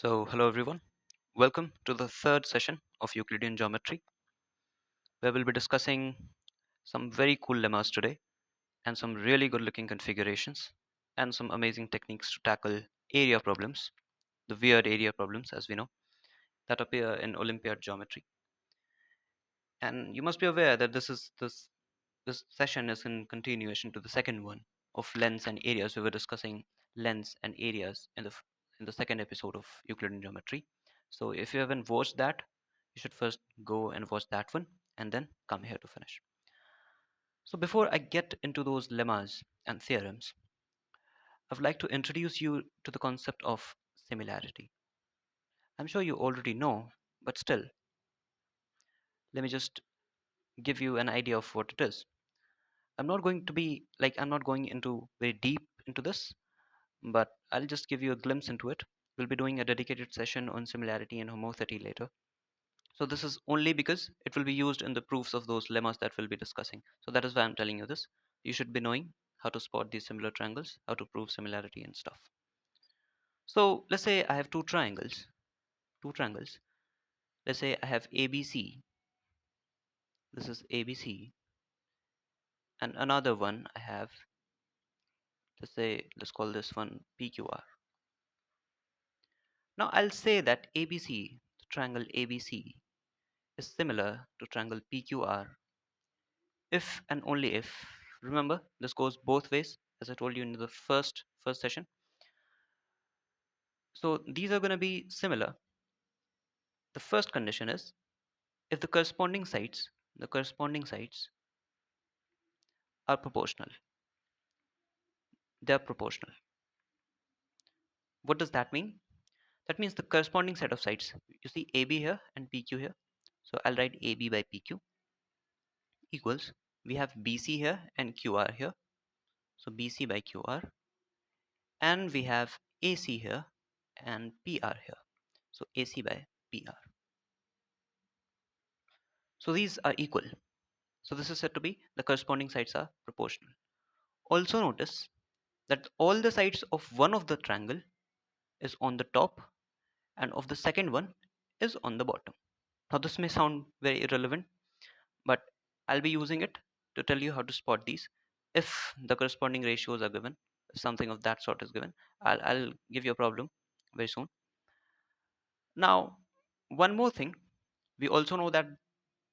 Hello everyone. Welcome to the third session of Euclidean Geometry, where we'll be discussing some very cool lemmas today and some really good looking configurations and some amazing techniques to tackle area problems, the weird area problems as we know, that appear in Olympiad geometry. And you must be aware that this session is in continuation to the second one of lengths and areas. We were discussing lengths and areas in the second episode of Euclidean Geometry. So if you haven't watched that, you should first go and watch that one and then come here to finish. So before I get into those lemmas and theorems, I would like to introduce you to the concept of similarity. I'm sure you already know, but still, let me just give you an idea of what it is. I'm not going into very deep into this, but I'll just give you a glimpse into it. We'll be doing a dedicated session on similarity and homotheity later. So this is only because it will be used in the proofs of those lemmas that we'll be discussing. So that is why I'm telling you this. You should be knowing how to spot these similar triangles, how to prove similarity and stuff. So let's say I have two triangles. Let's say I have ABC. This is ABC, and another one I have. Let's call this one PQR. Now I'll say that ABC, the triangle ABC, is similar to triangle PQR if and only if, remember this goes both ways as I told you in the first session. So these are going to be similar. The first condition is if the corresponding sides are proportional. They are proportional. What does that mean? That means the corresponding set of sides, you see AB here and PQ here, so I'll write AB by PQ equals, we have BC here and QR here, so BC by QR, and we have AC here and PR here, so AC by PR. So these are equal. So this is said to be the corresponding sides are proportional. Also notice that all the sides of one of the triangle is on the top and of the second one is on the bottom. Now this may sound very irrelevant, but I'll be using it to tell you how to spot these. If the corresponding ratios are given, if something of that sort is given, I'll give you a problem very soon. Now, one more thing, we also know that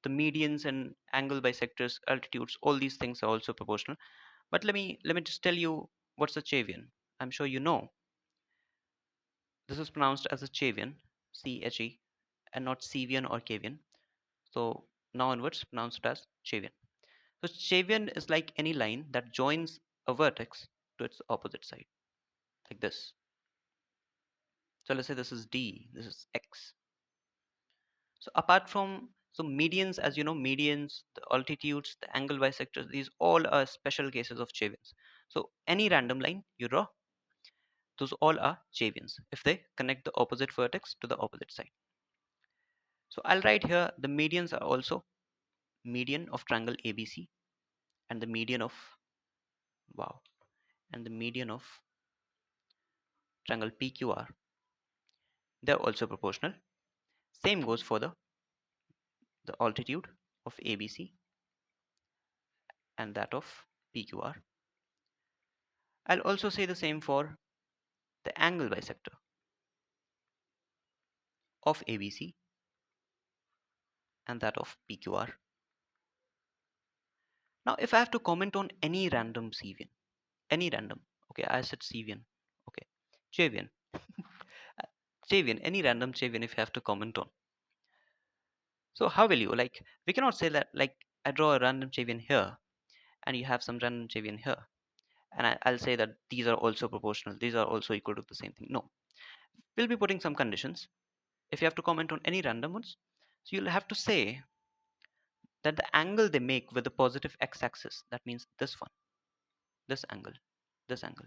the medians and angle bisectors, altitudes, all these things are also proportional. But let me just tell you what's a Chavian. I'm sure you know this is pronounced as a Chavian, C-H-E, and not Cevian or Cavian. So now onwards, pronounce it as Chavian. So Chavian is like any line that joins a vertex to its opposite side, like this. So let's say this is D, this is X. So apart from medians, as you know, medians, the altitudes, the angle bisectors, these all are special cases of Chavians. So any random line you draw, those all are Chavians if they connect the opposite vertex to the opposite side. So I'll write here the medians are also median of triangle ABC and the median of wow and the median of triangle PQR. They're also proportional. Same goes for the altitude of ABC and that of PQR. I'll also say the same for the angle bisector of ABC and that of PQR. Now, if I have to comment on any random Cevian, any random, okay, I said Cevian, okay, Chavian, Chavian, any random Chavian if you have to comment on. So, how will you like? We cannot say that like I draw a random Chavian here and you have some random Chavian here, and I'll say that these are also proportional, these are also equal to the same thing. No, we'll be putting some conditions. If you have to comment on any random ones, so you'll have to say that the angle they make with the positive x-axis, that means this one, this angle, this angle,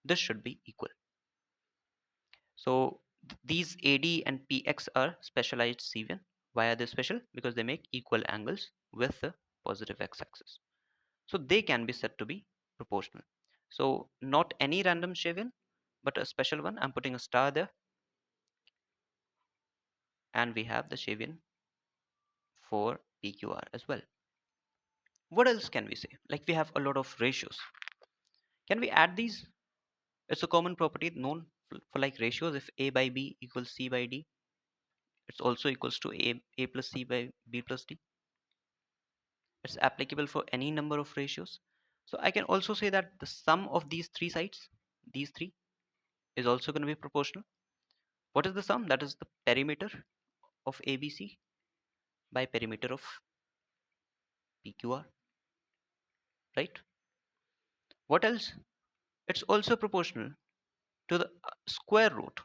this should be equal. So these AD and PX are specialized Cevian. Why are they special? Because they make equal angles with the positive x-axis. So they can be said to be proportional. So not any random Cevian, but a special one. I'm putting a star there. and we have the Shavian for PQR as well. What else can we say? Like we have a lot of ratios. Can we add these? It's a common property known for like ratios. If A by B equals C by D, it's also equals to A plus C by B plus D. It's applicable for any number of ratios. So I can also say that the sum of these three sides, these three, is also going to be proportional. What is the sum? That is the perimeter of ABC by perimeter of PQR, right? What else? It's also proportional to the square root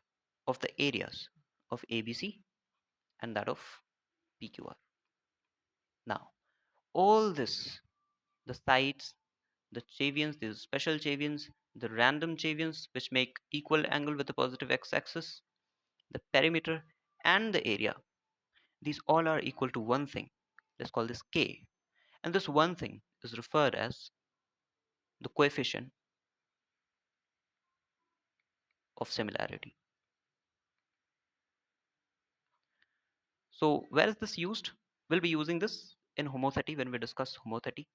of the areas of ABC and that of PQR. Now, all this, the sides, the Chavians, these special Chavians, the random Chavians which make equal angle with the positive x-axis, the perimeter and the area, these all are equal to one thing. Let's call this K. And this one thing is referred as the coefficient of similarity. So where is this used? We'll be using this in homothety when we discuss homothety,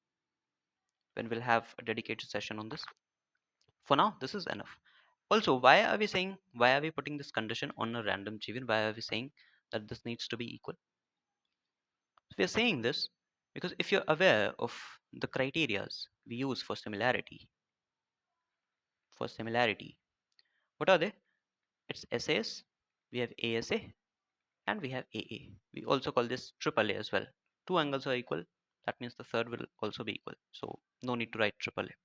when we'll have a dedicated session on this. For now, this is enough. Also, why are we putting this condition on a random Chavian? Why are we saying that this needs to be equal? So we are saying this because if you're aware of the criterias we use for similarity, what are they? It's SAS, we have ASA, and we have AA. We also call this triple A as well. Two angles are equal. That means the third will also be equal. So no need to write triple A.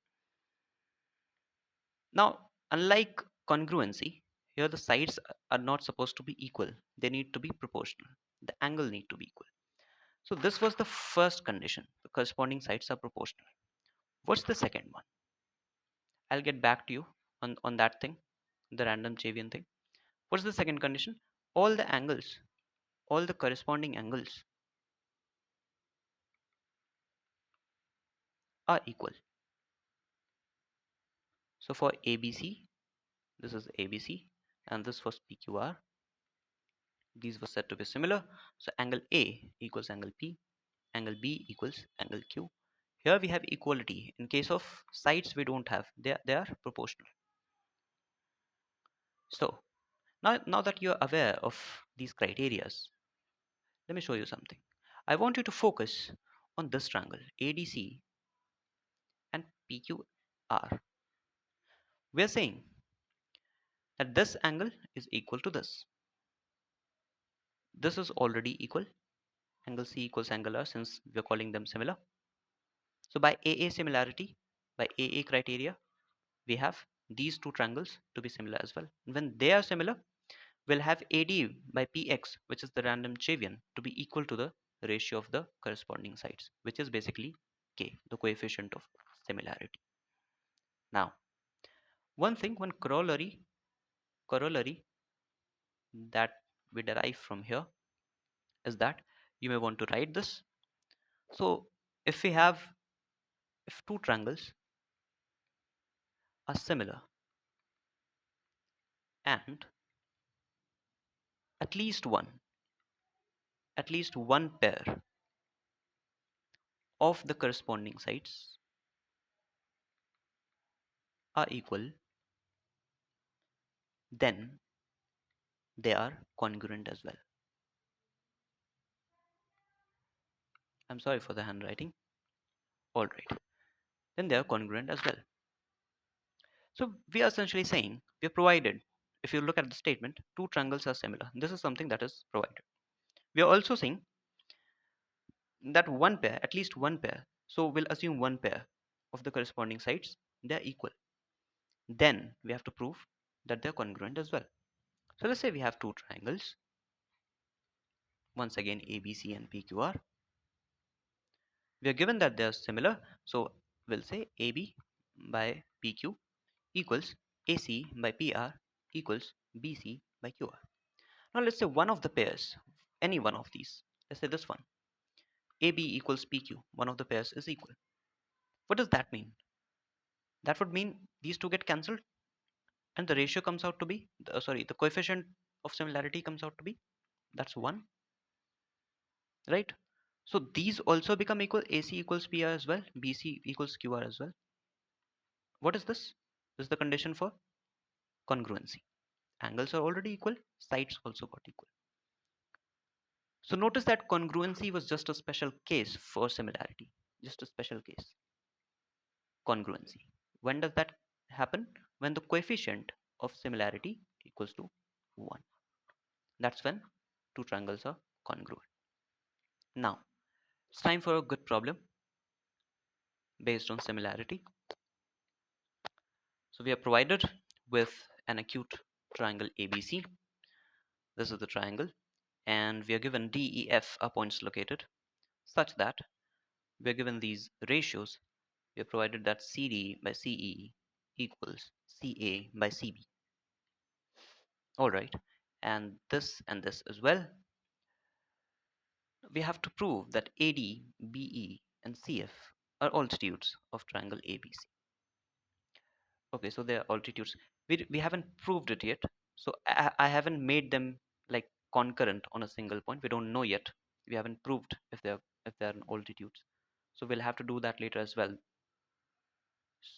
Now, unlike congruency, here the sides are not supposed to be equal. They need to be proportional. The angle need to be equal. So this was the first condition. The corresponding sides are proportional. What's the second one? I'll get back to you on that thing, the random Chavian thing. What's the second condition? All the angles, all the corresponding angles are equal. So for ABC, this is ABC, and this was PQR. These were said to be similar. So angle A equals angle P, angle B equals angle Q. Here we have equality. In case of sides, we don't have. They are proportional. So now that you are aware of these criterias, let me show you something. I want you to focus on this triangle ADC and PQR. We are saying that this angle is equal to this. This is already equal. Angle C equals angle R since we are calling them similar. So by AA similarity, by AA criteria, we have these two triangles to be similar as well. And when they are similar, we'll have AD by PX, which is the random Chavian, to be equal to the ratio of the corresponding sides, which is basically K, the coefficient of similarity. Now, one corollary that we derive from here is that you may want to write this. So if if two triangles are similar and at least one pair of the corresponding sides are equal, then they are congruent as well. I'm sorry for the handwriting. Alright, then they are congruent as well. So we are essentially saying we are provided, if you look at the statement, two triangles are similar. This is something that is provided. We are also saying that one pair, at least one pair, so we'll assume one pair of the corresponding sides, they are equal. Then we have to prove that they're congruent as well. So let's say we have two triangles, once again ABC and PQR. We are given that they are similar, so we'll say AB by PQ equals AC by PR equals BC by QR. Now let's say one of the pairs, any one of these, let's say this one, AB equals PQ, one of the pairs is equal. What does that mean? That would mean these two get cancelled and the ratio comes out to be, the coefficient of similarity comes out to be That's 1, right? So these also become equal. AC equals PR as well. BC equals QR as well. What is this? This is the condition for congruency. Angles are already equal. Sides also got equal. So notice that congruency was just a special case for similarity. Just a special case. Congruency. When does that happen? When the coefficient of similarity equals to 1. That's when two triangles are congruent. Now, it's time for a good problem based on similarity. So we are provided with an acute triangle ABC. This is the triangle, and we are given DEF are points located such that we are given these ratios. We are provided that CD by CE equals CA by CB. All right, and this as well. We have to prove that AD, BE, and CF are altitudes of triangle ABC. Okay, so they are altitudes. We haven't proved it yet. So I haven't made them like concurrent on a single point. We don't know yet. We haven't proved if they're in altitudes. So we'll have to do that later as well.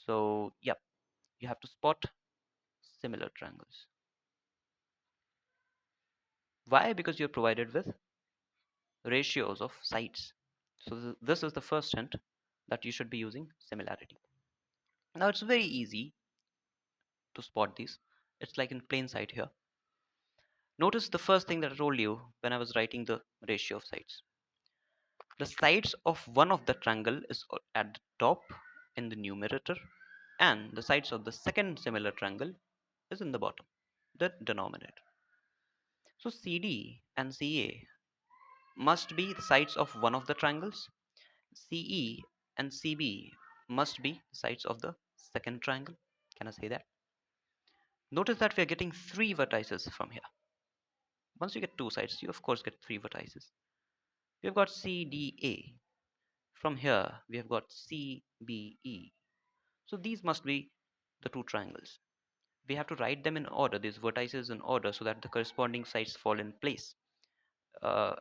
So yep, you have to spot similar triangles. Why? Because you're provided with ratios of sides. So this is the first hint that you should be using similarity. Now it's very easy to spot these. It's like in plain sight here. Notice the first thing that I told you when I was writing the ratio of sides. The sides of one of the triangle is at the top in the numerator, and the sides of the second similar triangle is in the bottom, the denominator. So CD and CA must be the sides of one of the triangles. CE and CB must be the sides of the second triangle. Can I say that? Notice that we are getting three vertices from here. Once you get two sides, you of course get three vertices. We have got CDA. From here, we have got CBE. So these must be the two triangles. We have to write them in order, these vertices in order, so that the corresponding sides fall in place.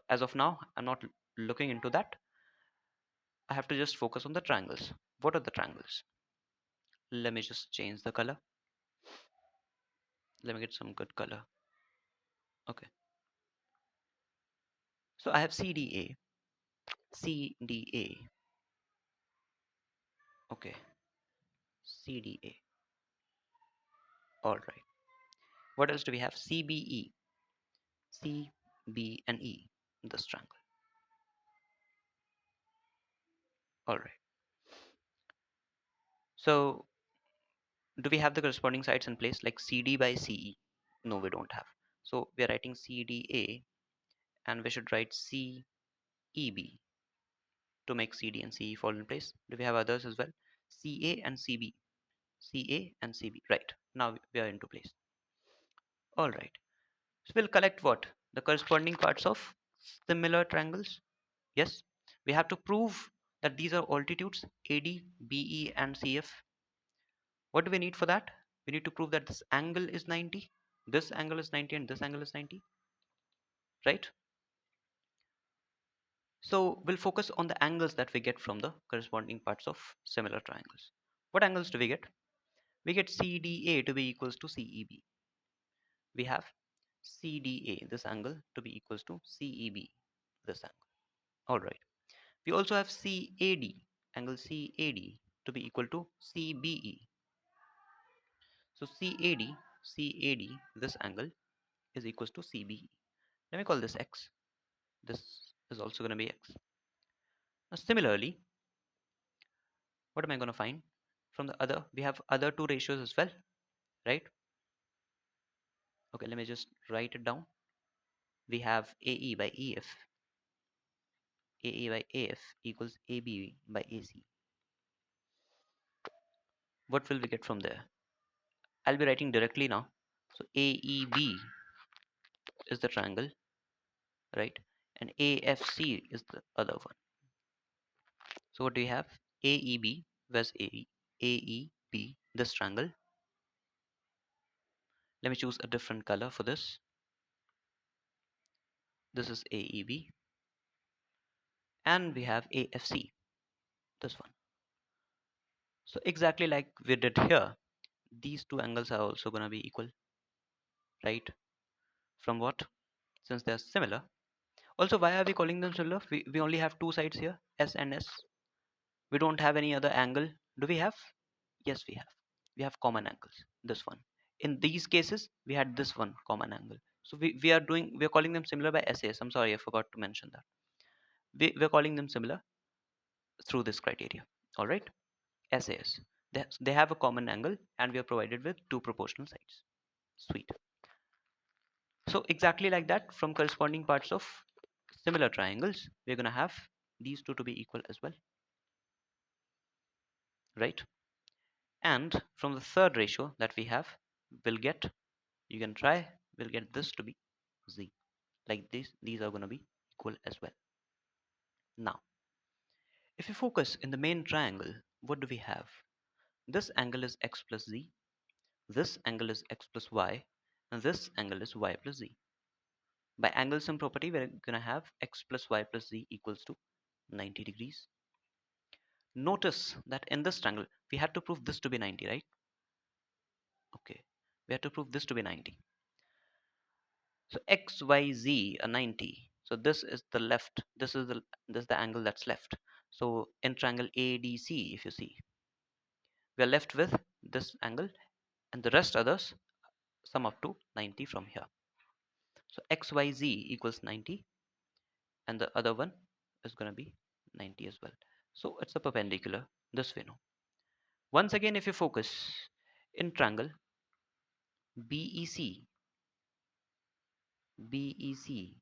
As of now, I'm not looking into that. I have to just focus on the triangles. What are the triangles? Let me just change the color. Let me get some good color. Okay. So I have CDA, CDA. Okay, CDA. All right. What else do we have? CBE, C, B, and E. This triangle. All right. So do we have the corresponding sides in place like CD by CE? No, we don't have. So we are writing CDA, and we should write CEB to make CD and CE fall in place. Do we have others as well? CA and CB. CA and CB. Right. Now we are into place. All right. So we'll collect what? The corresponding parts of similar triangles. Yes. We have to prove that these are altitudes AD, BE, and CF. What do we need for that? We need to prove that this angle is 90, this angle is 90, and this angle is 90, right? So we'll focus on the angles that we get from the corresponding parts of similar triangles. What angles do we get? We get CDA to be equals to CEB. We have CDA, this angle, to be equals to CEB, this angle. All right. We also have CAD, angle CAD, to be equal to CBE. So CAD, this angle is equals to CBE. Let me call this X. This is also going to be X. Now, similarly, what am I going to find from the other? We have other two ratios as well, right? Okay, let me just write it down. We have AE by EF. AE by AF equals AB by AC. What will we get from there? I'll be writing directly now. So AEB is the triangle, right? And AFC is the other one. So what do we have? AEB, where's AE? AEB, this triangle. Let me choose a different color for this. This is AEB, and we have AFC, this one. So exactly like we did here, these two angles are also going to be equal, right? From what? Since they're similar. Also, why are we calling them similar? We only have two sides here, S and S. We don't have any other angle. Do we have? Yes, we have. We have common angles. This one. In these cases, we had this one common angle. So we are calling them similar by SAS. I'm sorry, I forgot to mention that. We're calling them similar through this criteria. All right. SAS. They have a common angle, and we are provided with two proportional sides. Sweet. So exactly like that, from corresponding parts of similar triangles, we're going to have these two to be equal as well, right? And from the third ratio that we have, we'll get, you can try, we'll get this to be z. Like this, these are going to be equal as well. Now, if you focus in the main triangle, what do we have? This angle is x plus z, this angle is x plus y, and this angle is y plus z. By angle sum property, we're going to have x plus y plus z equals to 90 degrees. Notice that in this triangle, we had to prove this to be 90, right? Okay, we had to prove this to be 90. So x, y, z are 90. So this is the left. This is the angle that's left. So in triangle ADC, if you see, we are left with this angle, and the rest others sum up to 90 from here. So x, y, z equals 90, and the other one is going to be 90 as well. So it's a perpendicular. This we know. Once again, if you focus in triangle BEC, BEC.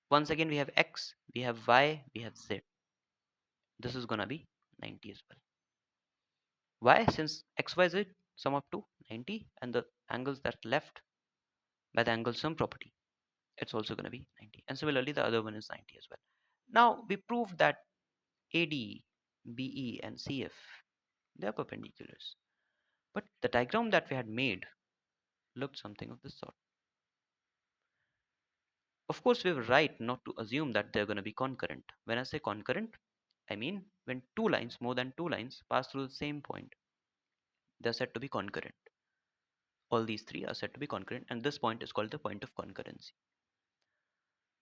Once again, we have x, we have y, we have z. This is gonna be 90 as well. Why? Since x, y, z sum up to 90, and the angles that left by the angle sum property, it's also gonna be 90. And similarly, the other one is 90 as well. Now we proved that AD, BE, and CF, they are perpendiculars. But the diagram that we had made looked something of this sort. Of course, we were right not to assume that they're going to be concurrent. When I say concurrent, I mean when two lines, more than two lines, pass through the same point, they're said to be concurrent. All these three are said to be concurrent, and this point is called the point of concurrency.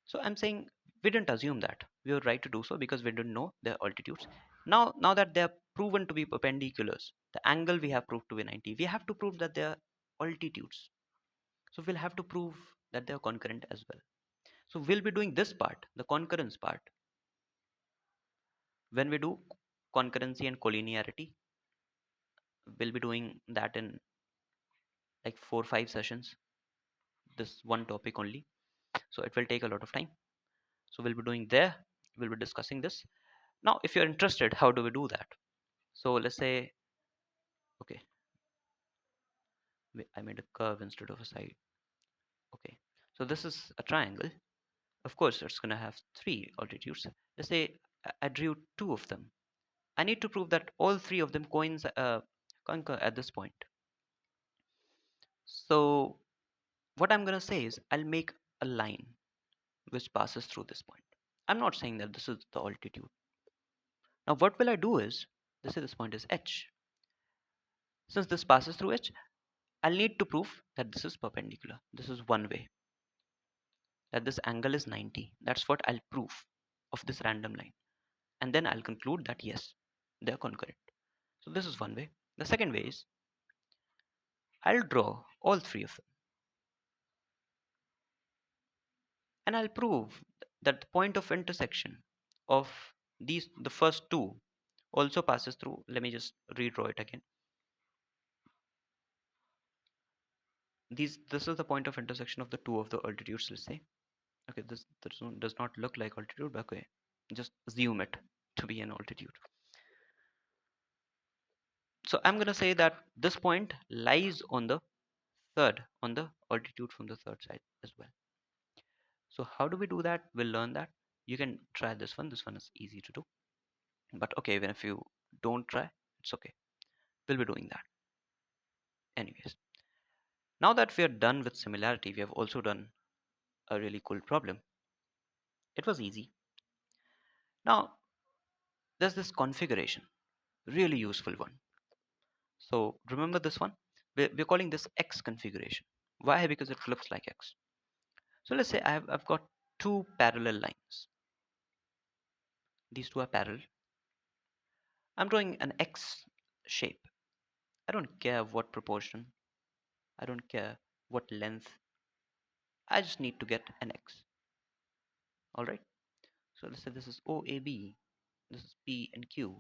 So I'm saying we didn't assume that. We were right to do so because we didn't know their altitudes. Now that they are proven to be perpendiculars, the angle we have proved to be 90, we have to prove that they are altitudes. So we'll have to prove that they are concurrent as well. So we'll be doing this part, the concurrence part, when we do concurrency and collinearity. We'll be doing that in like 4 or 5 sessions, this one topic only. So it will take a lot of time. So we'll be doing there, we'll be discussing this. Now if you're interested, how do we do that? So let's say, okay, I made a curve instead of a side. Okay, so this is a triangle. Of course it's going to have three altitudes. Let's say I drew two of them. I need to prove that all three of them concur at this point. So what I'm going to say is I'll make a line which passes through this point. I'm not saying that this is the altitude. Now what will I do is, let's say this point is h. Since this passes through h, I'll need to prove that this is perpendicular. This is one way. That this angle is 90. That's what I'll prove of this random line. And then I'll conclude that yes, they're concurrent. So this is one way. The second way is I'll draw all three of them. And I'll prove that the point of intersection of the first two also passes through. Let me just redraw it again. This is the point of intersection of the two of the altitudes, let's say. Okay, this does not look like altitude, but okay, just assume it to be an altitude. So I'm going to say that this point lies on the altitude from the third side as well. So how do we do that? We'll learn that. You can try this one. This one is easy to do. But okay, even if you don't try, it's okay. We'll be doing that. Anyways, now that we are done with similarity, we have also done a really cool problem. It was easy. Now, there's this configuration, really useful one. So remember this one? We're calling this X configuration. Why? Because it looks like X. So let's say I've got two parallel lines. These two are parallel. I'm drawing an X shape. I don't care what proportion. I don't care what length. I just need to get an X. Alright? So let's say this is OAB. This is P and Q.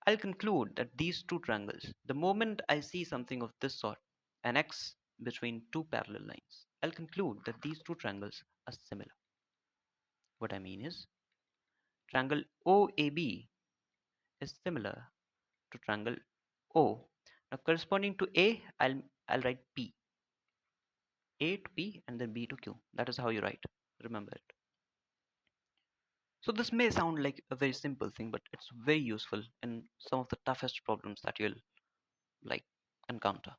I'll conclude that these two triangles, the moment I see something of this sort, an X between two parallel lines, I'll conclude that these two triangles are similar. What I mean is, triangle OAB is similar to triangle O. Now corresponding to A, I'll write P. A to P and then B to Q. That is how you write. Remember it. So this may sound like a very simple thing, but it's very useful in some of the toughest problems that you'll like encounter.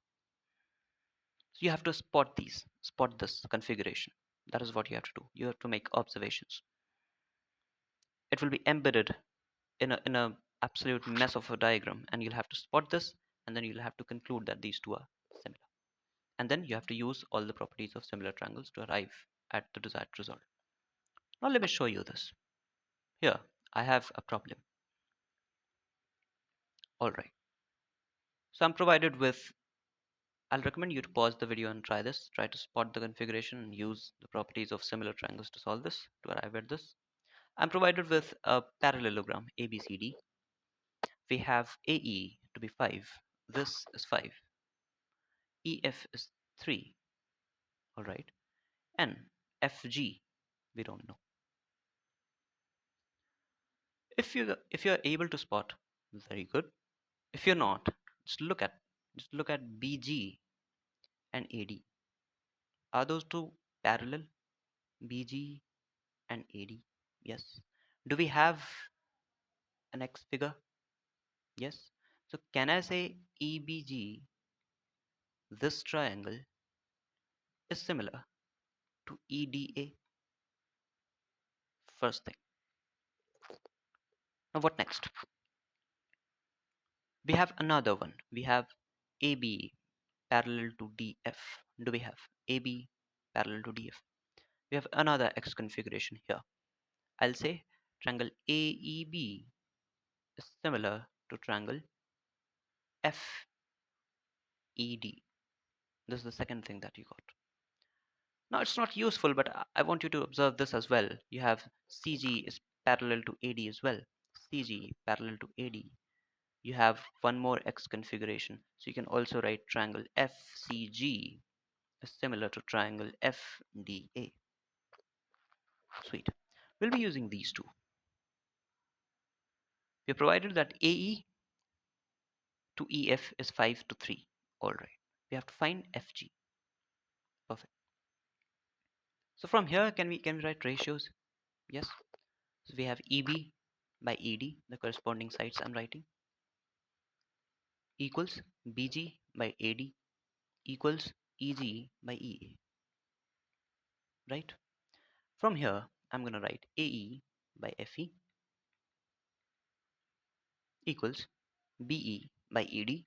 So you have to spot this configuration. That is what you have to do. You have to make observations. It will be embedded in a absolute mess of a diagram, and you'll have to spot this, and then you'll have to conclude that these two are similar. And then you have to use all the properties of similar triangles to arrive at the desired result. Now let me show you this. Here, I have a problem. Alright. So I'm provided with, I'll recommend you to pause the video and try this. Try to spot the configuration and use the properties of similar triangles to solve this, to arrive at this. I'm provided with a parallelogram ABCD. We have AE to be 5. This is 5. EF is 3. Alright. And FG, we don't know. If you're able to spot, very good. If you're not, just look at BG and AD. Are those two parallel? BG and AD? Yes. Do we have an X figure? Yes. So can I say EBG, this triangle, is similar to EDA? First thing. Now what next? We have another one. We have AB parallel to DF. Do we have AB parallel to DF? We have another X configuration here. I'll say triangle AEB is similar to triangle FED. This is the second thing that you got. Now it's not useful, but I want you to observe this as well. You have CG is parallel to AD as well. CG parallel to AD. You have one more X configuration. So you can also write triangle FCG is similar to triangle FDA. Sweet. We'll be using these two. We have provided that AE to EF is 5 to 3. Alright. We have to find FG. Perfect. So from here, can we write ratios? Yes. So we have EB by ED, the corresponding sides I'm writing, equals BG by AD equals EG by EA. Right? From here, I'm going to write AE by FE equals BE by ED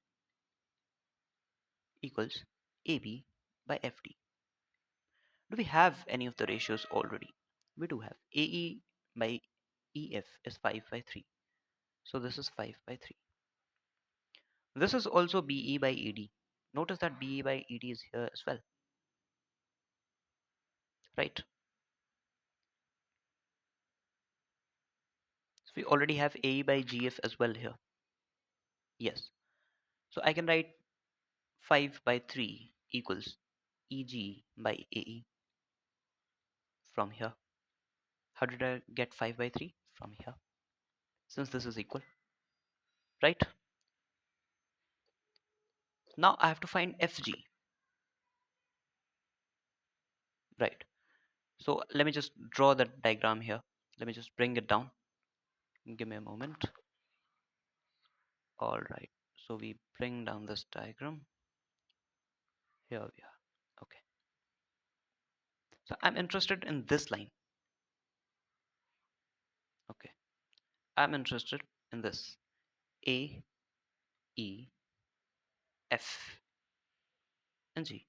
equals AB by FD. Do we have any of the ratios already? We do have. AE by EF is 5 by 3. So this is 5 by 3. This is also BE by ED. Notice that BE by ED is here as well. Right? So we already have AE by GF as well here. Yes. So I can write 5 by 3 equals EG by AE from here. How did I get 5 by 3? From here. Since this is equal. Right? Now I have to find FG. Right. So let me just draw the diagram here. Let me just bring it down. Give me a moment. All right. So we bring down this diagram. Here we are. Okay. So I'm interested in this line. I'm interested in this A, E, F, and G.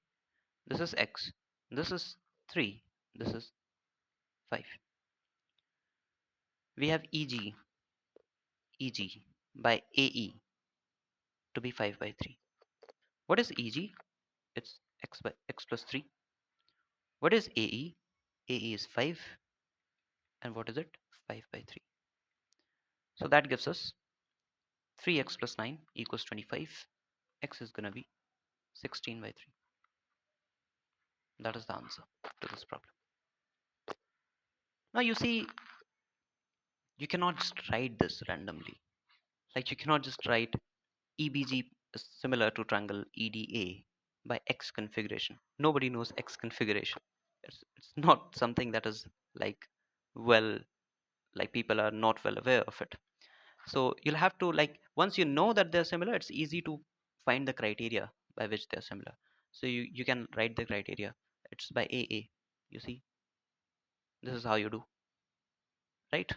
This is X. This is 3. This is 5. We have EG by AE to be 5 by 3. What is EG? It's X by X plus 3. What is AE? AE is 5. And what is it? 5 by 3. So that gives us 3x plus 9 equals 25. X is going to be 16 by 3. That is the answer to this problem. Now you see, you cannot just write this randomly. Like you cannot just write EBG is similar to triangle EDA by X configuration. Nobody knows X configuration. It's not something that is like well, like people are not well aware of it. So you'll have to, like, once you know that they're similar, it's easy to find the criteria by which they're similar. So you can write the criteria. It's by AA. You see, this is how you do, right?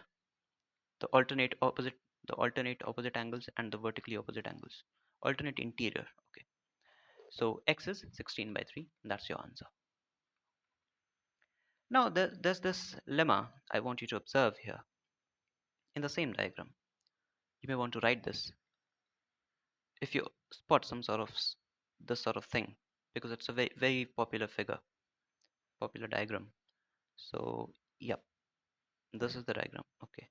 The alternate opposite angles and the vertically opposite angles. Alternate interior. Okay. So X is 16 by 3. That's your answer. Now there's this lemma I want you to observe here in the same diagram. You may want to write this if you spot some sort of this sort of thing, because it's a very popular figure, popular diagram. So yep, this is the diagram. Okay,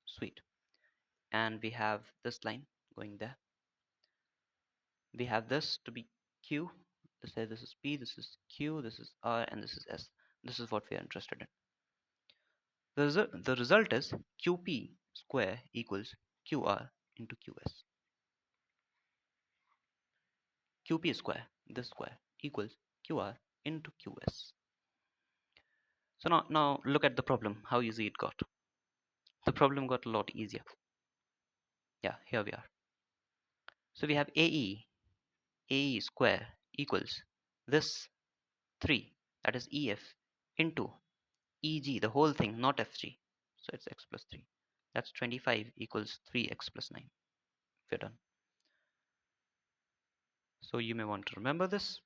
sweet. And we have this line going there. We have this to be Q. Let's say this is P, this is Q, this is R, and this is S. This is what we are interested in. The result is QP square equals QR into QS. QP square, this square, equals QR into QS. So now look at the problem, how easy it got. The problem got a lot easier. Yeah, here we are. So we have AE square equals this 3, that is EF, into EG, the whole thing, not FG. So it's X plus 3. That's 25 equals 3X plus 9. We're done. So you may want to remember this.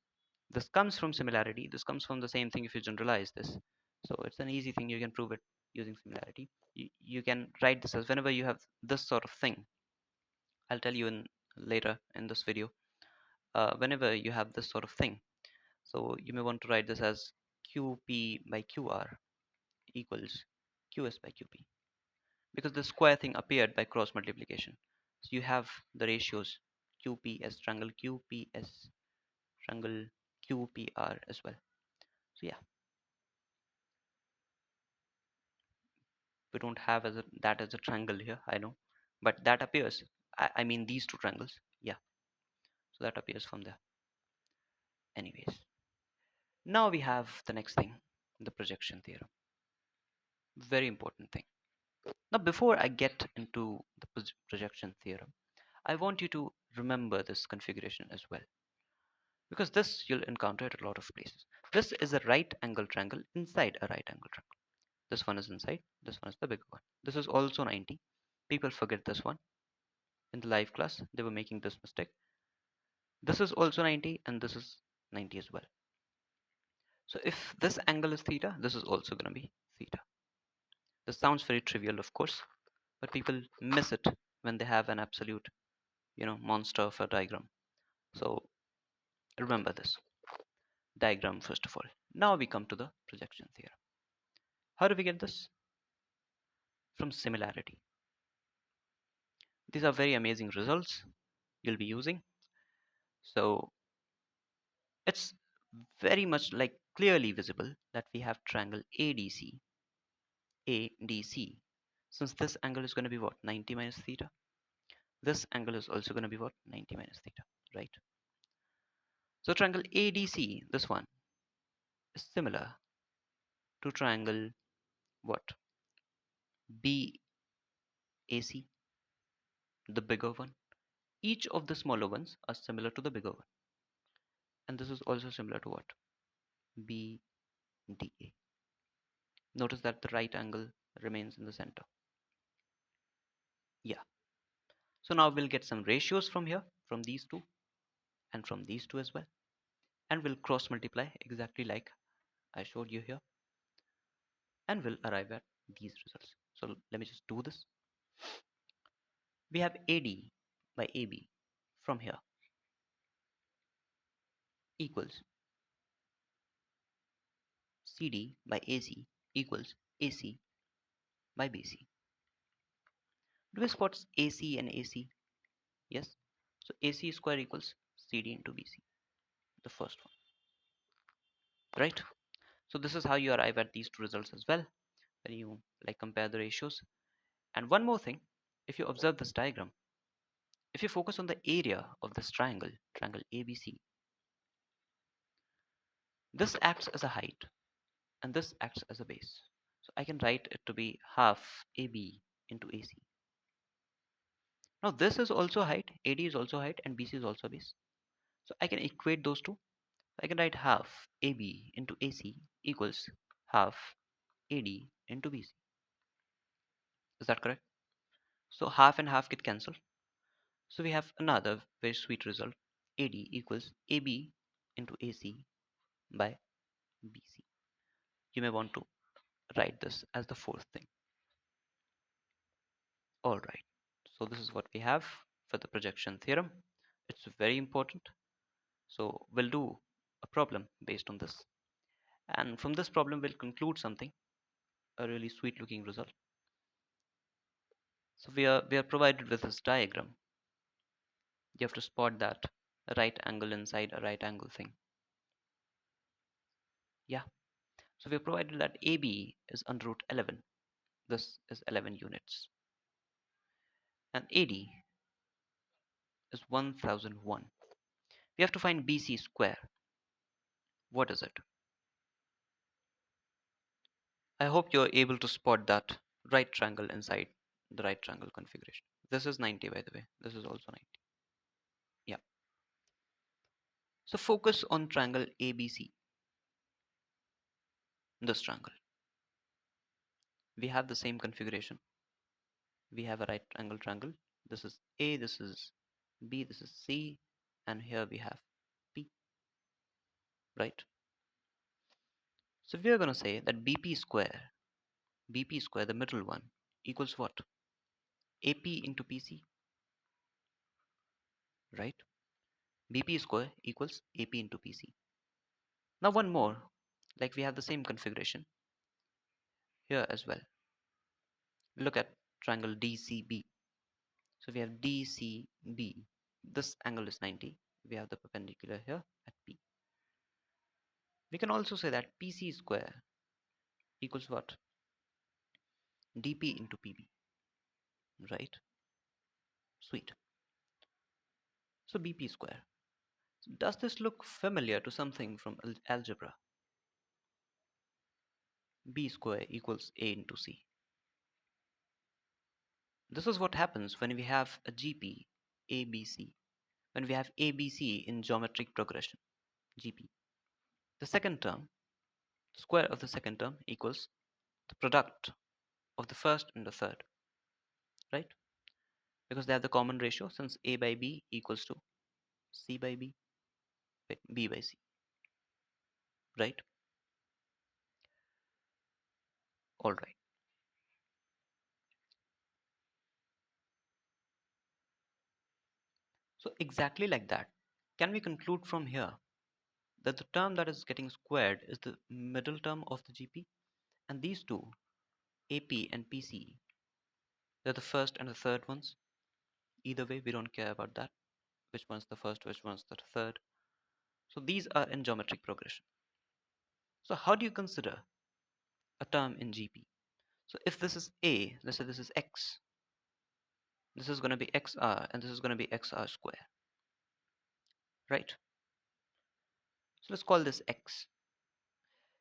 This comes from similarity. This comes from the same thing if you generalize this. So it's an easy thing. You can prove it using similarity. You can write this as whenever you have this sort of thing. I'll tell you in later in this video. Whenever you have this sort of thing, so you may want to write this as QP by QR equals QS by QP, because the square thing appeared by cross multiplication. So you have the ratios QP as triangle QPS, triangle QPR as well. So yeah, we don't have that as a triangle here, I know, but that appears. I mean these two triangles, yeah. So that appears from there. Anyways, now we have the next thing, the projection theorem. Very important thing. Now, before I get into the projection theorem, I want you to remember this configuration as well, because this you'll encounter at a lot of places. This is a right angle triangle inside a right angle triangle. This one is inside, this one is the bigger one. This is also 90. People forget this one. In the live class, they were making this mistake. This is also 90 and this is 90 as well. So if this angle is theta, this is also going to be theta. This sounds very trivial, of course, but people miss it when they have an absolute, monster of a diagram. So remember this diagram first of all. Now we come to the projection theorem. How do we get this? From similarity. These are very amazing results you'll be using. So it's very much like clearly visible that we have triangle ADC. Since this angle is going to be what? 90 minus theta. This angle is also going to be what? 90 minus theta, right? So triangle ADC, this one, is similar to triangle what? BAC, the bigger one. Each of the smaller ones are similar to the bigger one. And this is also similar to what? BDA. Notice that the right angle remains in the center. Yeah. So now we'll get some ratios from here, from these two, and from these two as well. And we'll cross multiply exactly like I showed you here. And we'll arrive at these results. So let me just do this. We have AD by AB from here equals CD by AC equals AC by BC. Do we spot AC and AC? Yes. So AC square equals CD into BC, the first one, right? So this is how you arrive at these two results as well, when you like compare the ratios. And one more thing, if you observe this diagram, if you focus on the area of this triangle, triangle ABC, this acts as a height and this acts as a base. So I can write it to be half AB into AC. Now this is also height, AD is also height, and BC is also base. So I can equate those two. I can write half AB into AC equals half AD into BC. Is that correct? So half and half get cancelled. So we have another very sweet result. AD equals AB into AC by BC. You may want to write this as the fourth thing. Alright, so this is what we have for the projection theorem. It's very important. So we'll do a problem based on this. And from this problem, we'll conclude something, a really sweet looking result. So we are provided with this diagram. You have to spot that right angle inside a right angle thing. Yeah. So we are provided that AB is under root 11. This is 11 units. And AD is 1001. We have to find BC square. What is it? I hope you're able to spot that right triangle inside the right triangle configuration. This is 90, by the way. This is also 90. Yeah. So focus on triangle ABC. This triangle. We have the same configuration. We have a right angle triangle. This is A, this is B, this is C, and here we have P, right? So we are going to say that BP square, the middle one, equals what? AP into PC, right? BP square equals AP into PC. Now one more, like we have the same configuration here as well. Look at triangle DCB. So we have DCB. This angle is 90. We have the perpendicular here at P. We can also say that PC square equals what? DP into PB, right? Sweet. So BP square. So does this look familiar to something from algebra? B square equals A into C. This is what happens when we have a GP ABC. When we have ABC in geometric progression, GP. The second term, the square of the second term equals the product of the first and the third, right? Because they have the common ratio, since A by B equals to C by B, wait, B by C, right? All right. So exactly like that, can we conclude from here that the term that is getting squared is the middle term of the GP, and these two, AP and PC, they're the first and the third ones. Either way, we don't care about that. Which one's the first, which one's the third. So these are in geometric progression. So how do you consider a term in GP? So if this is A, let's say this is X, this is going to be XR, and this is going to be XR square, right? So let's call this X.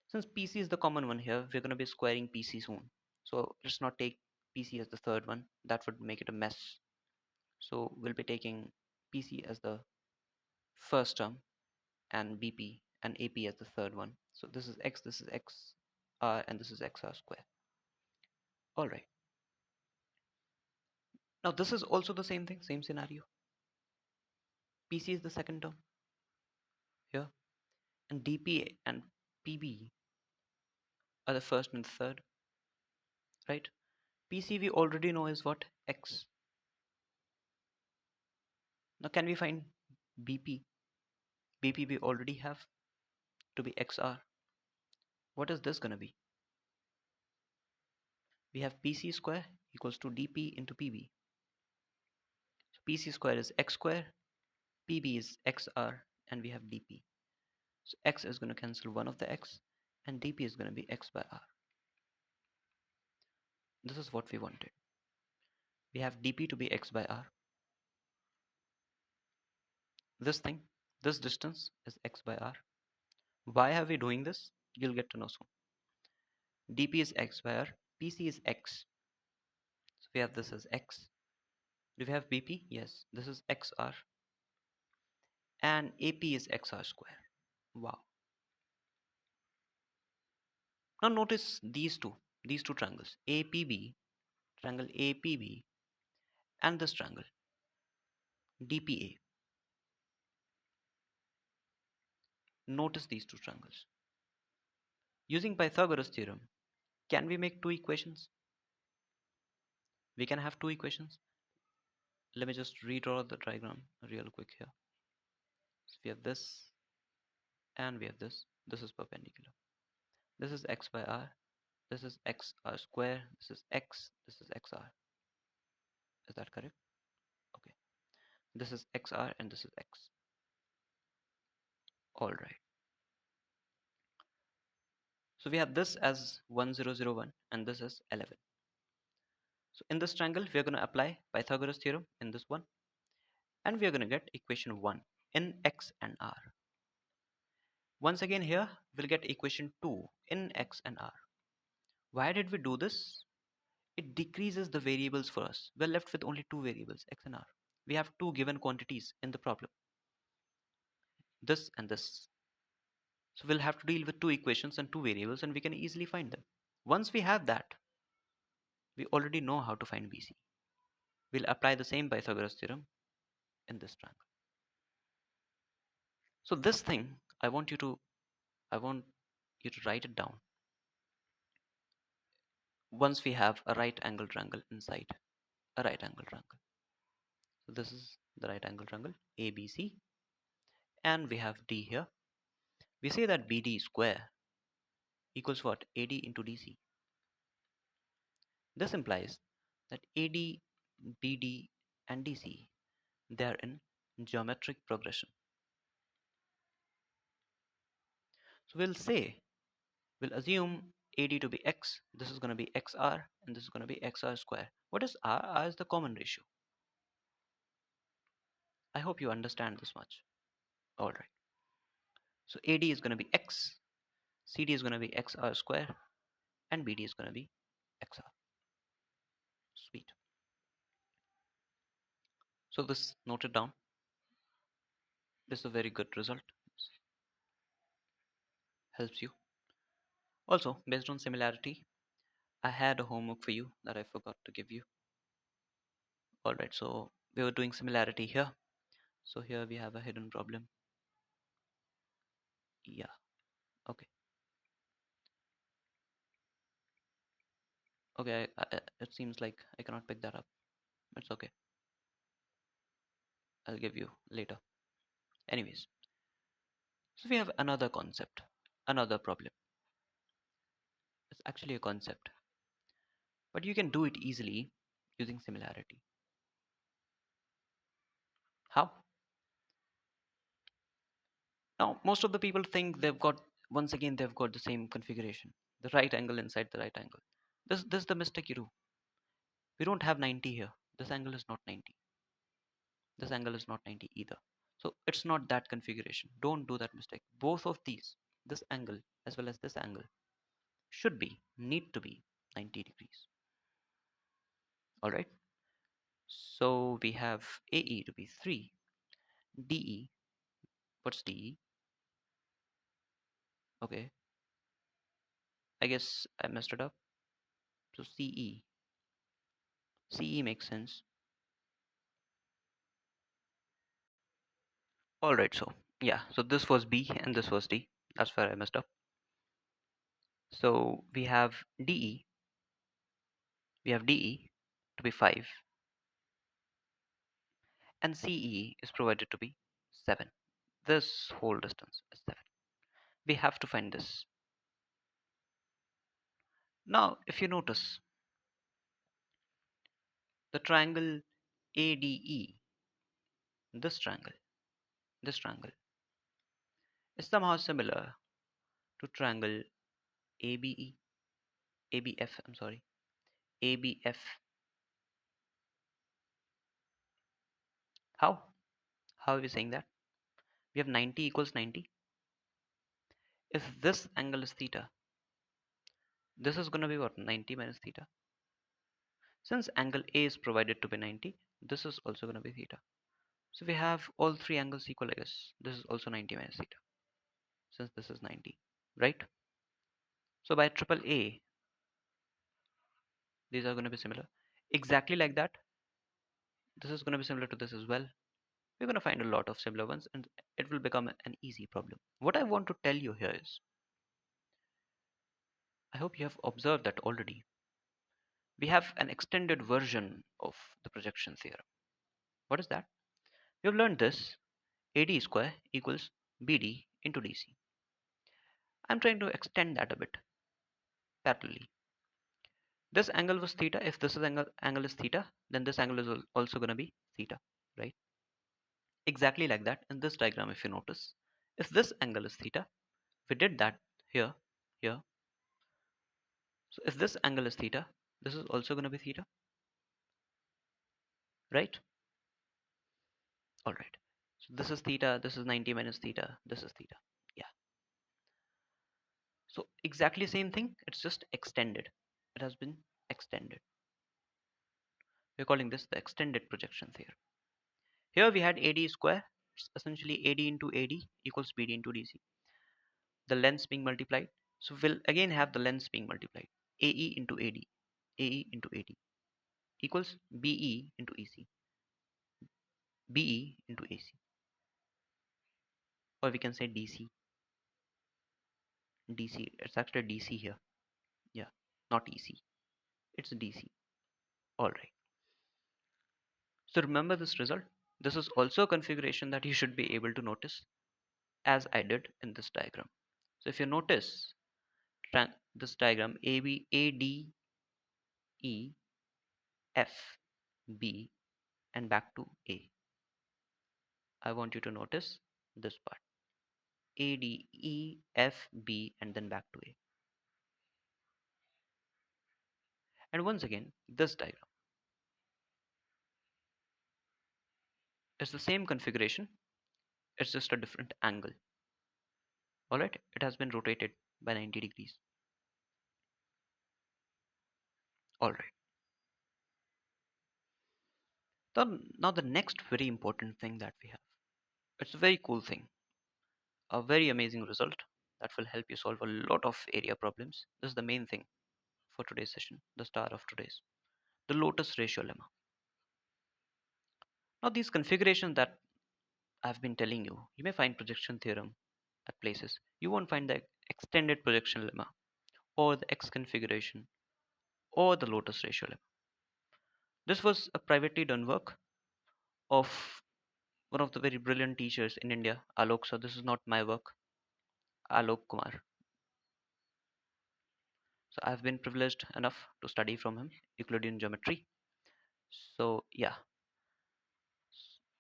Since PC is the common one here, we're going to be squaring PC soon. So let's not take PC as the third one. That would make it a mess. So we'll be taking PC as the first term and BP and AP as the third one. So this is X, this is XR, and this is XR square. All right. Now this is also the same thing, same scenario. PC is the second term here, and DP and PB are the first and the third, right? PC we already know is what? X. Now can we find BP? BP we already have to be XR. What is this gonna be? We have PC square equals to DP into PB. So PC square is X square, PB is XR, and we have DP. So X is gonna cancel one of the X, and DP is gonna be X by R. This is what we wanted. We have DP to be X by R. This thing, this distance is X by R. Why are we doing this? You'll get to know soon. DP is X by R, PC is X. So we have this as X. Do we have BP? Yes. This is XR. And AP is XR square. Wow. Now notice these two triangles, APB, triangle APB, and this triangle, DPA. Notice these two triangles. Using Pythagoras theorem, can we make two equations? We can have two equations. Let me just redraw the diagram real quick here. So we have this and we have this. This is perpendicular. This is X by R. This is XR square. This is X. This is XR. Is that correct? Okay. This is XR and this is X. Alright. So we have this as 1001 and this is 11. So in this triangle, we are going to apply Pythagoras theorem in this one. And we are going to get equation 1 in X and R. Once again here, we'll get equation 2 in X and R. Why did we do this? It decreases the variables for us. We're left with only two variables, X and R. We have two given quantities in the problem. This and this. So we'll have to deal with two equations and two variables and we can easily find them. Once we have that, we already know how to find BC. We'll apply the same Pythagoras theorem in this triangle. So this thing, I want you to write it down. Once we have a right angle triangle inside a right angle triangle. So this is the right angle triangle ABC, and we have D here. We say that BD square equals what? AD into DC. This implies that AD, BD, and DC, they are in geometric progression. So we'll assume AD to be X, this is going to be XR, and this is going to be XR square. What is R? R is the common ratio. I hope you understand this much. Alright. So AD is going to be X, CD is going to be XR square, and BD is going to be XR. Sweet. So this noted down. This is a very good result. Helps you. Also, based on similarity, I had a homework for you that I forgot to give you. Alright, so we were doing similarity here. So here we have a hidden problem. Yeah, okay. Okay, it seems like I cannot pick that up. It's okay. I'll give you later. Anyways, so we have another concept, another problem. It's actually a concept, but you can do it easily using similarity. How? Now, most of the people think once again, they've got the same configuration, the right angle inside the right angle. This is the mistake you do. We don't have 90 here. This angle is not 90. This angle is not 90 either. So it's not that configuration. Don't do that mistake. Both of these, this angle as well as this angle, need to be 90 degrees. Alright. So we have AE to be 3. DE, what's DE? Okay. I guess I messed it up. So CE. CE makes sense. Alright, so yeah, so this was B and this was D. That's where I messed up. So we have DE to be 5, and CE is provided to be 7. This whole distance is 7. We have to find this. Now, if you notice, the triangle ADE, this triangle, is somehow similar to triangle ABE, ABF, I'm sorry, ABF. How? How are we saying that? We have 90 equals 90. If this angle is theta, this is going to be what? 90 minus theta. Since angle A is provided to be 90, this is also going to be theta. So we have all three angles equal, I guess. This is also 90 minus theta, since this is 90, right? So by triple A, these are going to be similar. Exactly like that, this is going to be similar to this as well. We're going to find a lot of similar ones and it will become an easy problem. What I want to tell you here is, I hope you have observed that already. We have an extended version of the projection theorem. What is that? We've learned this: AD square equals BD into DC. I'm trying to extend that a bit parallelly. This angle was theta. If this is angle is theta, then this angle is also going to be theta, right? Exactly like that in this diagram, if you notice. If this angle is theta, we did that here, here. So if this angle is theta, this is also going to be theta, right? All right. So this is theta, this is 90 minus theta, this is theta. Yeah. So exactly same thing, it's just extended. It has been extended. We're calling this the extended projection theorem. Here we had AD square, it's essentially AD into AD equals BD into DC. The lengths being multiplied. So we'll again have the lengths being multiplied. AE into AD, AE into AD equals BE into EC, BE into AC. Or we can say DC, DC. It's actually DC here. Yeah, not EC. It's DC. All right. So remember this result. This is also a configuration that you should be able to notice as I did in this diagram. So if you notice this diagram AB, AD, E, F, B, and back to A. I want you to notice this part: A, D, E, F, B, and then back to A. And once again, this diagram is the same configuration, it's just a different angle. Alright, it has been rotated by 90 degrees. Alright. Now the next very important thing that we have. It's a very cool thing, a very amazing result that will help you solve a lot of area problems. This is the main thing for today's session, the star of today's, the lotus ratio lemma. Now these configurations that I've been telling you, you may find projection theorem at places. You won't find the extended projection lemma or the X configuration or the lotus ratio lemma. This was a privately done work of one of the very brilliant teachers in India, Alok. So this is not my work, Alok Kumar. So I've been privileged enough to study from him Euclidean geometry. So yeah,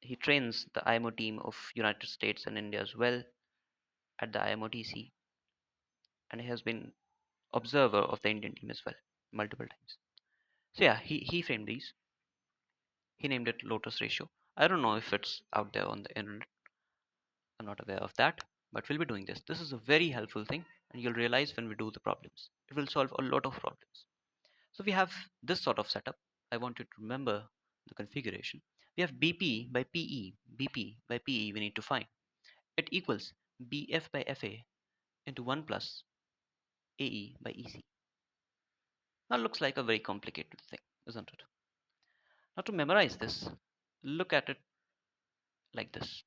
he trains the IMO team of United States and India as well at the IMOTC, and he has been observer of the Indian team as well multiple times. So yeah, he framed these. He named it lotus ratio. I don't know if it's out there on the internet. I'm not aware of that, but we'll be doing this. This is a very helpful thing, and you'll realize when we do the problems. It will solve a lot of problems. So we have this sort of setup. I want you to remember the configuration. We have BP by PE, BP by PE we need to find. It equals BF by FA into 1 plus AE by EC. Now looks like a very complicated thing, isn't it? Now to memorize this, look at it like this.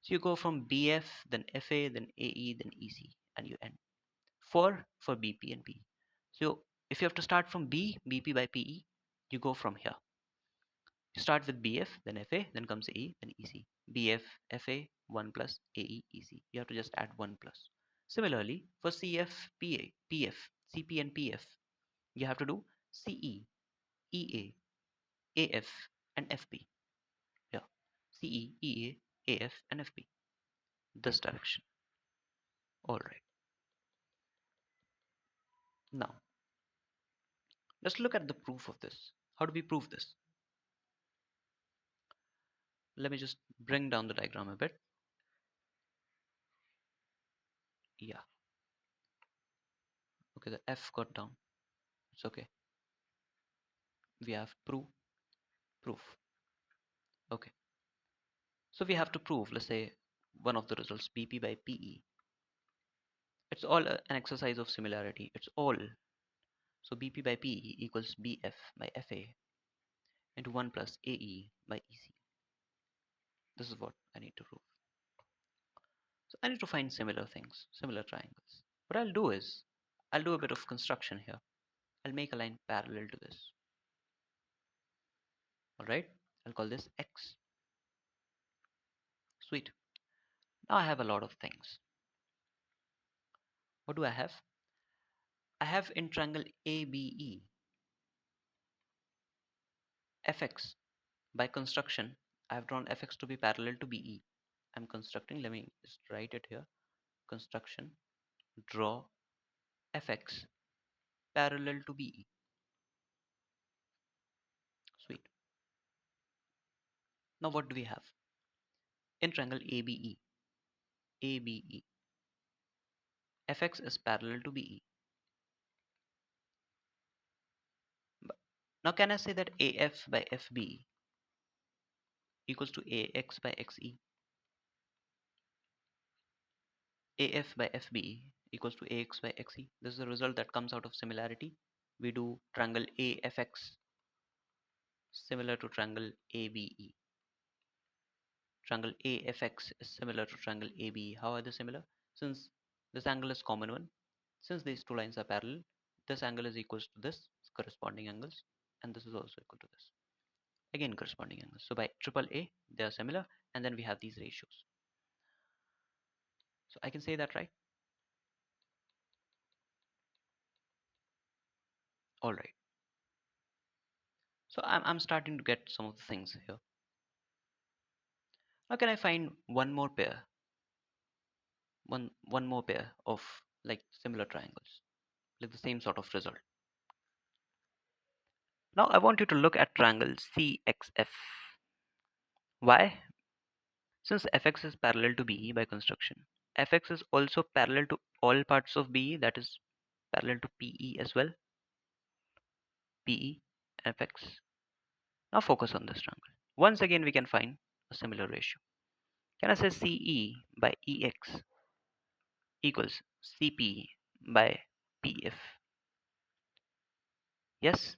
So you go from BF, then FA, then AE, then EC, and you end. For BP and P. So if you have to start from BP by PE, you go from here. You start with BF, then FA, then comes AE, then EC. BF, FA, 1 plus AE, EC. You have to just add 1 plus. Similarly, for CF, PA, PF, CP and PF, you have to do CE, EA, AF, and FP. Yeah, CE, EA, AF, and FP. This direction. Alright. Now, let's look at the proof of this. How do we prove this? Let me just bring down the diagram a bit. Yeah. Okay, the F got down. It's okay. We have proof. Okay. So we have to prove, let's say, one of the results, BP by PE. It's all an exercise of similarity. It's all. So BP by PE equals BF by FA into 1 plus AE by EC. This is what I need to prove. So I need to find similar things, similar triangles. What I'll do is, I'll do a bit of construction here. I'll make a line parallel to this. Alright, I'll call this X. Sweet. Now I have a lot of things. What do I have? I have in triangle ABE, Fx. By construction, I have drawn Fx to be parallel to BE. I'm constructing, let me just write it here. Construction, draw Fx parallel to BE. Sweet. Now what do we have? In triangle ABE, Fx is parallel to BE. Now can I say that AF by FB equals to AX by XE? AF by FB equals to AX by XE. This is the result that comes out of similarity. We do triangle AFX similar to triangle ABE. Triangle AFX is similar to triangle ABE. How are they similar? Since this angle is common one, since these two lines are parallel, this angle is equals to this corresponding angles, and this is also equal to this. Again corresponding angles. So by triple A, they are similar, and then we have these ratios. So I can say that, right? All right. So I'm starting to get some of the things here. Now can I find one more pair? One more pair of like similar triangles, like the same sort of result. Now I want you to look at triangle CXF. Why? Since Fx is parallel to BE by construction, Fx is also parallel to all parts of BE, that is parallel to PE as well. PE, Fx. Now focus on this triangle. Once again we can find a similar ratio. Can I say CE by EX equals CP by PF? Yes,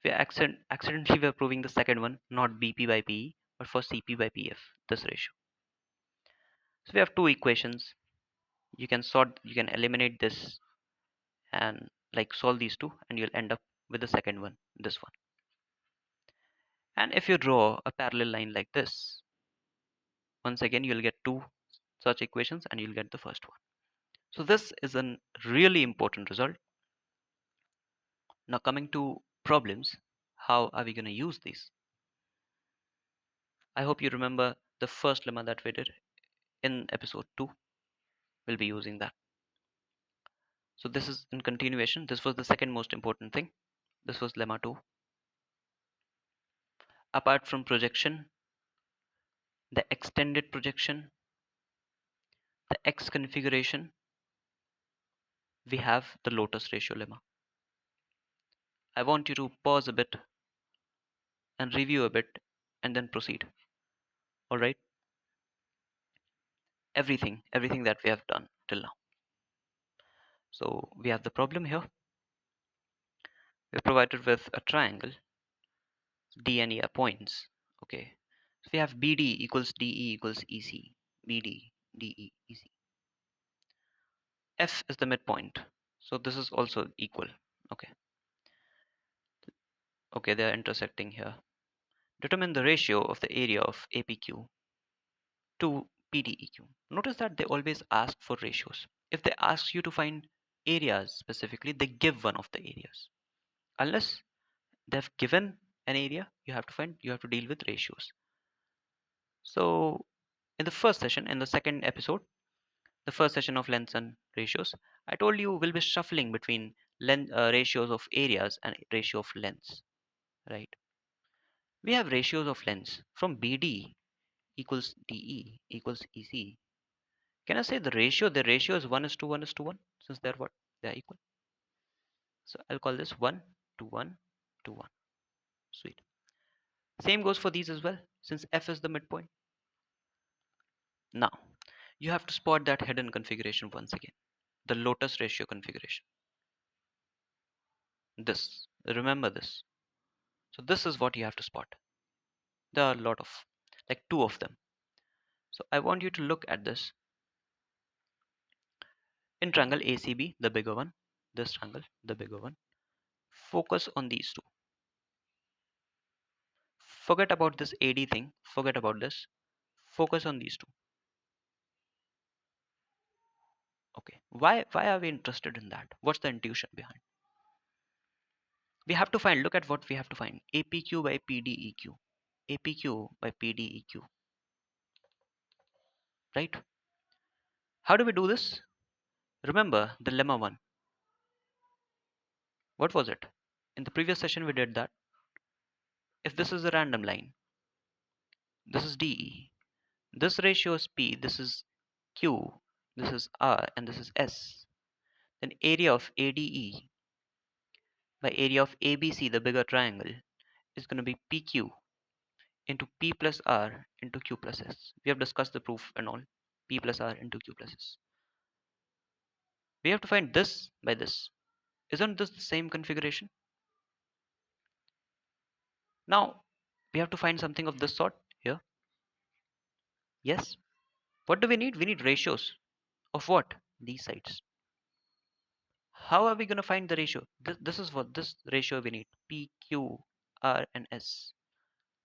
accidentally we are proving the second one, not BP by PE, but for CP by PF, this ratio. So we have two equations. You can eliminate this and like solve these two, and you'll end up with the second one, this one. And if you draw a parallel line like this, once again you'll get two such equations and you'll get the first one. So this is a really important result. Now coming to problems, how are we going to use these? I hope you remember the first lemma that we did in episode 2. We'll be using that. So this is in continuation. This was the second most important thing. This was lemma 2. Apart from projection, the extended projection, the X configuration, we have the lotus ratio lemma. I want you to pause a bit and review a bit and then proceed. All right? Everything that we have done till now. So we have the problem here. We're provided with a triangle, D and E are points. Okay. So we have BD equals DE equals EC. BD, DE, EC. F is the midpoint. So this is also equal. Okay. Okay, they are intersecting here. Determine the ratio of the area of APQ to PDEQ. Notice that they always ask for ratios. If they ask you to find areas specifically, they give one of the areas. Unless they've given an area, you have to deal with ratios. So in the first session, in the second episode, the first session of lengths and ratios, I told you we'll be shuffling between ratios of areas and ratio of lengths, right? We have ratios of lengths from BD equals DE equals EC. Can I say the ratio is 1 is to 1 is to 1, since they're what? They're equal. So I'll call this 1 to 1 to 1. Sweet. Same goes for these as well, since F is the midpoint. Now, you have to spot that hidden configuration once again. The lotus ratio configuration. This. Remember this. So this is what you have to spot. There are a lot of, like 2 of them. So I want you to look at this. In triangle ACB, the bigger one, this triangle, the bigger one, focus on these 2. Forget about this AD thing, forget about this. Focus on these 2. Okay. Why are we interested in that? What's the intuition behind? We have to find, look at what we have to find. APQ by PDEQ. APQ by PDEQ. Right? How do we do this? Remember the lemma one. What was it? In the previous session we did that. If this is a random line, this is DE. This ratio is P, this is Q, this is R, and this is S. Then area of ADE by area of ABC, the bigger triangle, is going to be PQ into P plus R into Q plus S. We have discussed the proof and all. P plus R into Q plus S. We have to find this by this. Isn't this the same configuration? Now, we have to find something of this sort here. Yes. What do we need? We need ratios. Of what? These sides. How are we going to find the ratio? This is what this ratio we need. P, Q, R, and S.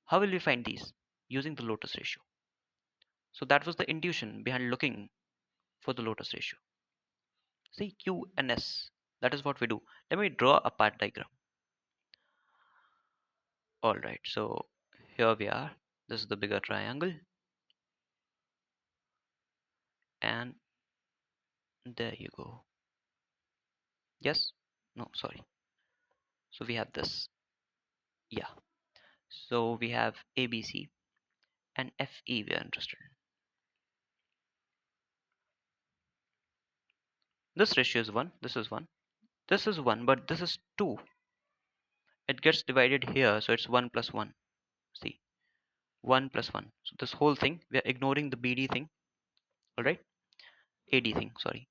How will we find these? Using the lotus ratio. So that was the intuition behind looking for the lotus ratio. See, Q and S. That is what we do. Let me draw a path diagram. Alright, so here we are. This is the bigger triangle. And there you go. Yes? No, sorry. So we have this. Yeah. So we have ABC and FE we are interested in. This ratio is 1. This is 1. This is 1, but this is 2. It gets divided here, so it's 1 plus 1. See, 1 plus 1. So this whole thing, we are ignoring the BD thing. Alright? AD thing, sorry.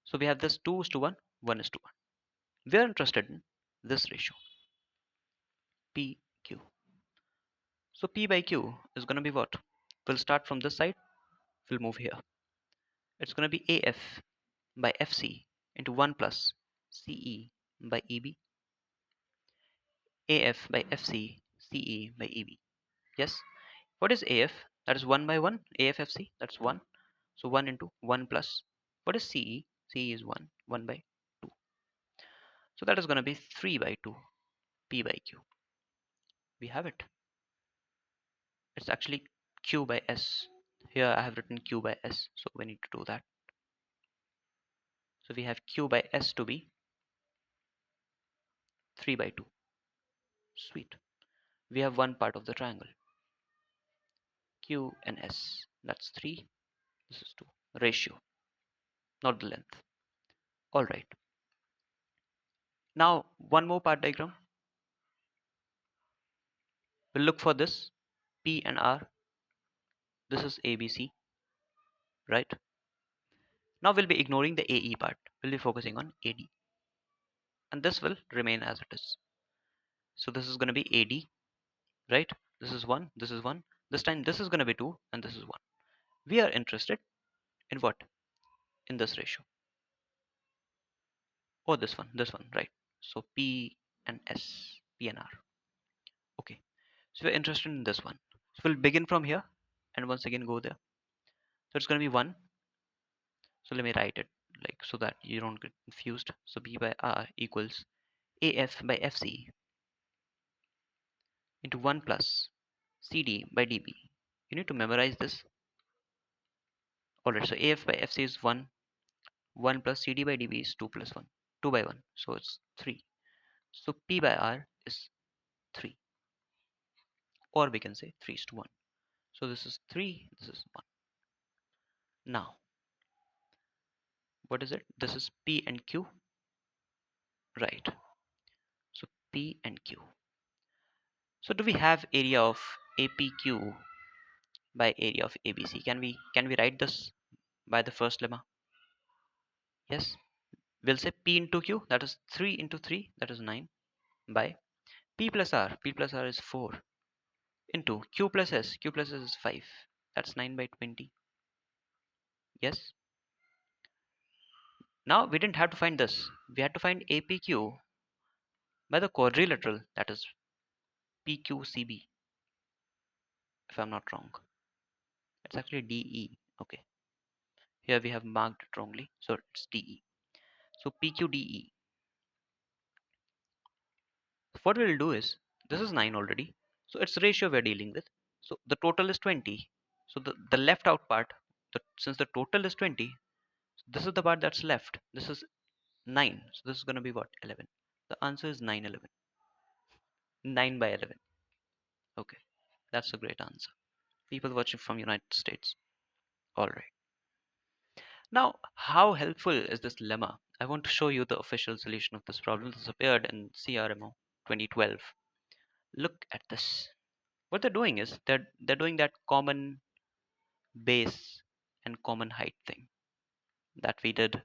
So we have this 2 is to 1, 1 is to 1. We are interested in this ratio. PQ. So P by Q is going to be what? We'll start from this side. We'll move here. It's going to be AF by FC into 1 plus CE by EB. AF by FC CE by EB. Yes. What is AF? That is 1 by 1. AFFC, that's 1. So 1 into 1 plus. What is CE? CE is 1. 1 by 2. So that is going to be 3 by 2. P by Q. We have it. It's actually Q by S. Here I have written Q by S. So we need to do that. So we have Q by S to be 3 by 2. Sweet. We have one part of the triangle. Q and S. That's 3. This is 2. Ratio, not the length. Alright. Now, one more part diagram. We'll look for this. P and R. This is ABC. Right? Now we'll be ignoring the AE part. We'll be focusing on AD. And this will remain as it is. So this is going to be AD. Right? This is 1. This is 1. This time this is going to be 2. And this is 1. We are interested in what? In this ratio. Or this one, right? So P and S, P and R. Okay. So we're interested in this one. So we'll begin from here and once again go there. So it's going to be 1. So let me write it like so that you don't get confused. So B by R equals AF by FC into 1 plus CD by DB. You need to memorize this. Alright, so AF by FC is 1. 1 plus CD by DB is 2 plus 1. 2 by 1. So it's 3. So P by R is 3. Or we can say 3 is to 1. So this is 3, this is 1. Now, what is it? This is P and Q. Right. So P and Q. So do we have area of APQ by area of ABC? Can we write this by the first lemma? Yes. We'll say P into Q, that is 3 into 3, that is 9, by P plus R, P plus R is 4, into Q plus S, Q plus S is 5, that's 9 by 20. Yes. Now we didn't have to find this. We had to find APQ by the quadrilateral, that is PQCB, if I'm not wrong. It's actually DE. Okay. Here we have marked it wrongly, so it's DE. So PQDE. What we'll do is, this is 9 already, so it's ratio we're dealing with. So the total is 20. So the left out part, since the total is 20, this is the part that's left. This is 9. So this is going to be what? 11. The answer is 9, 11. 9 by 11. Okay. That's a great answer. People watching from United States. Alright. Now, how helpful is this lemma? I want to show you the official solution of this problem. This appeared in CRMO 2012. Look at this. What they're doing is they're doing that common base and common height thing that we did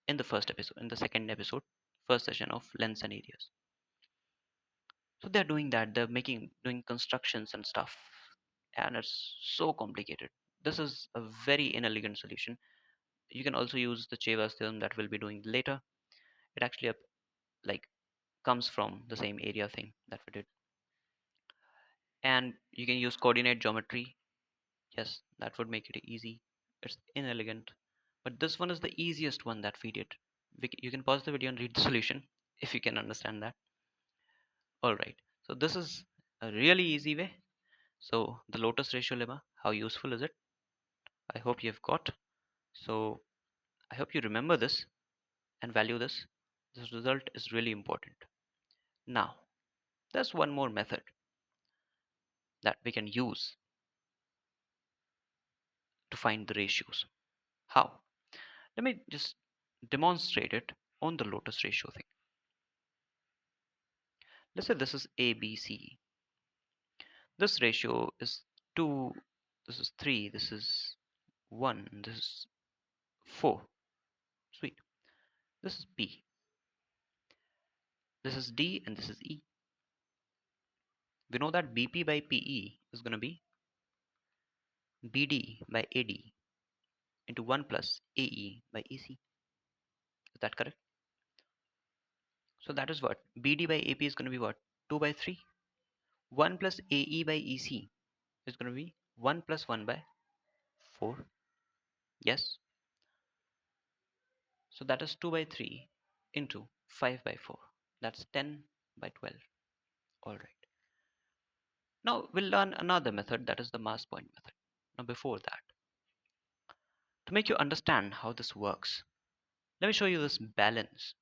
in the first episode, in the second episode, first session of lengths and areas. So they're doing that. They're doing constructions and stuff, and it's so complicated. This is a very inelegant solution. You can also use the Cheva's theorem that we'll be doing later. It actually like comes from the same area thing that we did, and you can use coordinate geometry. Yes, that would make it easy. It's inelegant, but this one is the easiest one that we did. You can pause the video and read the solution if you can understand that. All right, so this is a really easy way. So the lotus ratio lemma, how useful is it? I hope you've got. So I hope you remember this and value this. This result is really important. Now, there's one more method that we can use to find the ratios. How? Let me just demonstrate it on the lotus ratio thing. Let's say this is ABC. This ratio is 2, this is 3, this is 1, this is 4. Sweet. This is P. This is D and this is E. We know that BP by PE is going to be BD by AD into 1 plus AE by EC. Is that correct? So that is what? BD by AP is going to be what? 2 by 3. 1 plus AE by EC is going to be 1 plus 1 by 4. Yes. So that is 2 by 3 into 5 by 4. That's 10 by 12. Alright. Now we'll learn another method, that is the mass point method. Now before that, to make you understand how this works, let me show you this balance.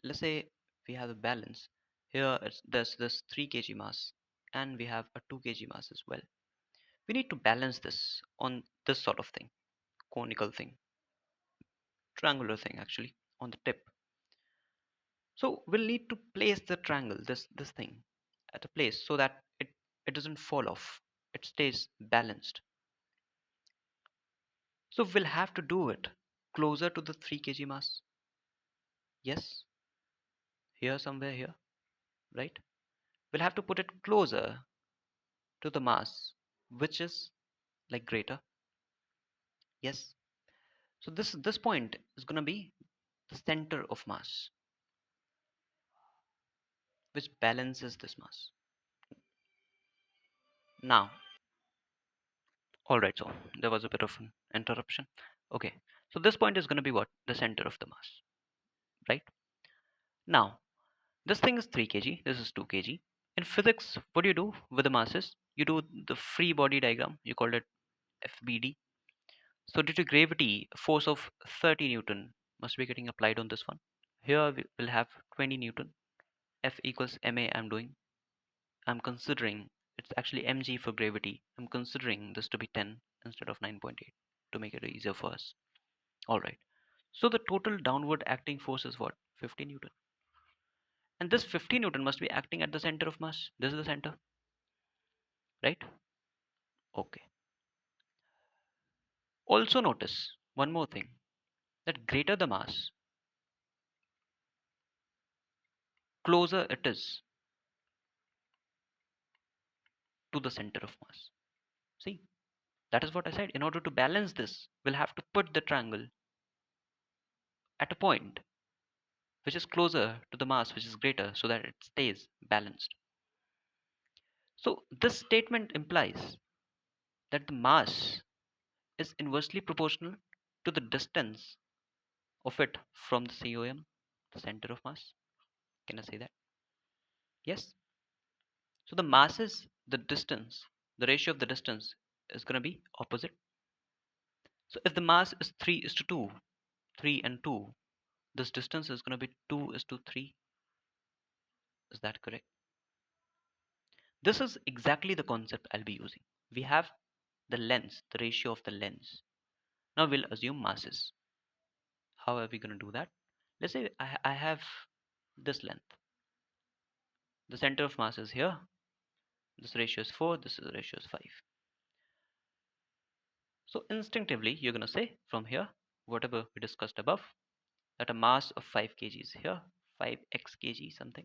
Let's say we have a balance. Here there's this 3 kg mass and we have a 2 kg mass as well. We need to balance this on this sort of thing, conical thing, triangular thing actually, on the tip. So we'll need to place the triangle, this thing, at a place so that it doesn't fall off. It stays balanced. So we'll have to do it closer to the 3 kg mass. Yes, here somewhere here, right? We'll have to put it closer to the mass, which is like greater. Yes. So this point is going to be the center of mass, which balances this mass. Now, all right. So there was a bit of an interruption. Okay. So this point is going to be what? The center of the mass, right? Now, this thing is 3 kg. This is 2 kg. In physics, what do you do with the masses? You do the free body diagram. You call it FBD. So due to gravity, a force of 30 Newton must be getting applied on this one. Here we will have 20 Newton. F equals ma. I'm doing. I'm considering it's actually mg for gravity. I'm considering this to be 10 instead of 9.8 to make it easier for us. All right. So the total downward acting force is what? 50 Newton. And this 50 Newton must be acting at the center of mass. This is the center, right? Okay. Also notice one more thing, that greater the mass, closer it is to the center of mass. See, that is what I said. In order to balance this, we'll have to put the triangle at a point which is closer to the mass which is greater so that it stays balanced. So this statement implies that the mass is inversely proportional to the distance of it from the COM, the center of mass. Can I say that? Yes. So the masses, the distance, the ratio of the distance is going to be opposite. So if the mass is 3 is to 2, 3 and 2, this distance is going to be 2 is to 3. Is that correct? This is exactly the concept I'll be using. We have the length, the ratio of the lengths. Now we'll assume masses. How are we going to do that? Let's say I have this length. The center of mass is here. This ratio is 4. This is ratio is 5. So instinctively, you're going to say from here, whatever we discussed above, that a mass of 5 kg is here, 5x kg something,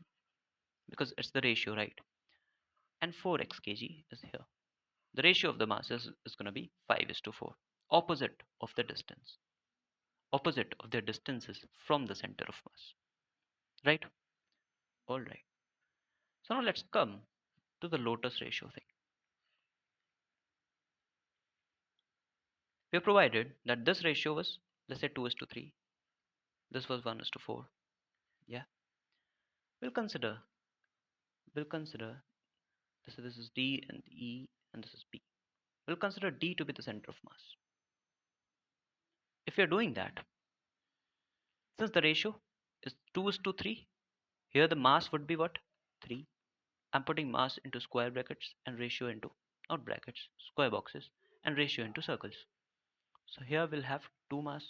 because it's the ratio, right? And 4x kg is here. The ratio of the masses is going to be 5 is to 4. Opposite of the distance. Opposite of their distances from the center of mass. Right? Alright. So now let's come to the lotus ratio thing. We have provided that this ratio was, let's say, 2 is to 3. This was 1 is to 4. Yeah. We'll consider, this is D and E and this is P. We'll consider D to be the center of mass. If you're doing that, since the ratio is 2 is to 3, here the mass would be what? 3. I'm putting mass into square brackets and ratio into, not brackets, square boxes, and ratio into circles. So here we'll have 2 mass.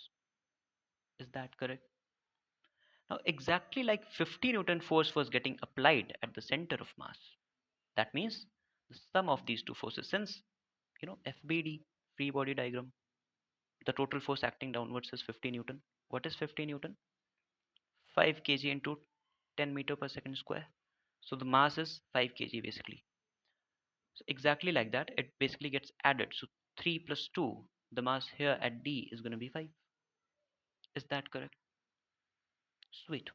Is that correct? Now exactly like 50 Newton force was getting applied at the center of mass. That means the sum of these two forces, since FBD, free body diagram, the total force acting downwards is 50 Newton. What is 50 Newton? 5 kg into 10 meter per second square. So the mass is 5 kg basically. So exactly like that, it basically gets added. So 3 plus 2, the mass here at D is going to be 5. Is that correct? Sweet.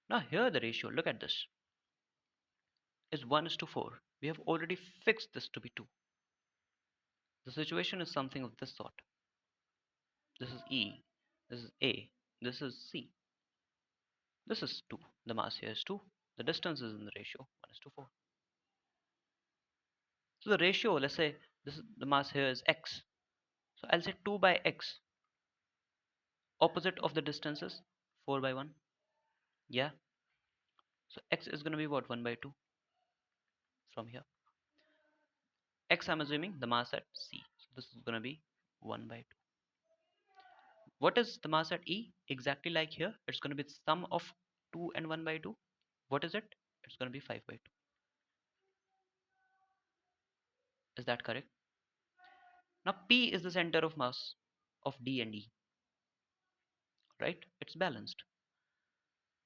Now here the ratio, look at this, is 1 is to 4. We have already fixed this to be 2. The situation is something of this sort. This is E, this is A, this is C. This is 2. The mass here is 2. The distance is in the ratio 1 is to 4. So the ratio, let's say this is, the mass here is x. So I'll say 2 by x. Opposite of the distance is 4 by 1. Yeah. So x is going to be what? 1 by 2 from here. X, I'm assuming the mass at C. So this is going to be 1 by 2. What is the mass at E? Exactly like here. It's going to be the sum of 2 and 1 by 2. What is it? It's going to be 5 by 2. Is that correct? Now P is the center of mass of D and E. Right? It's balanced.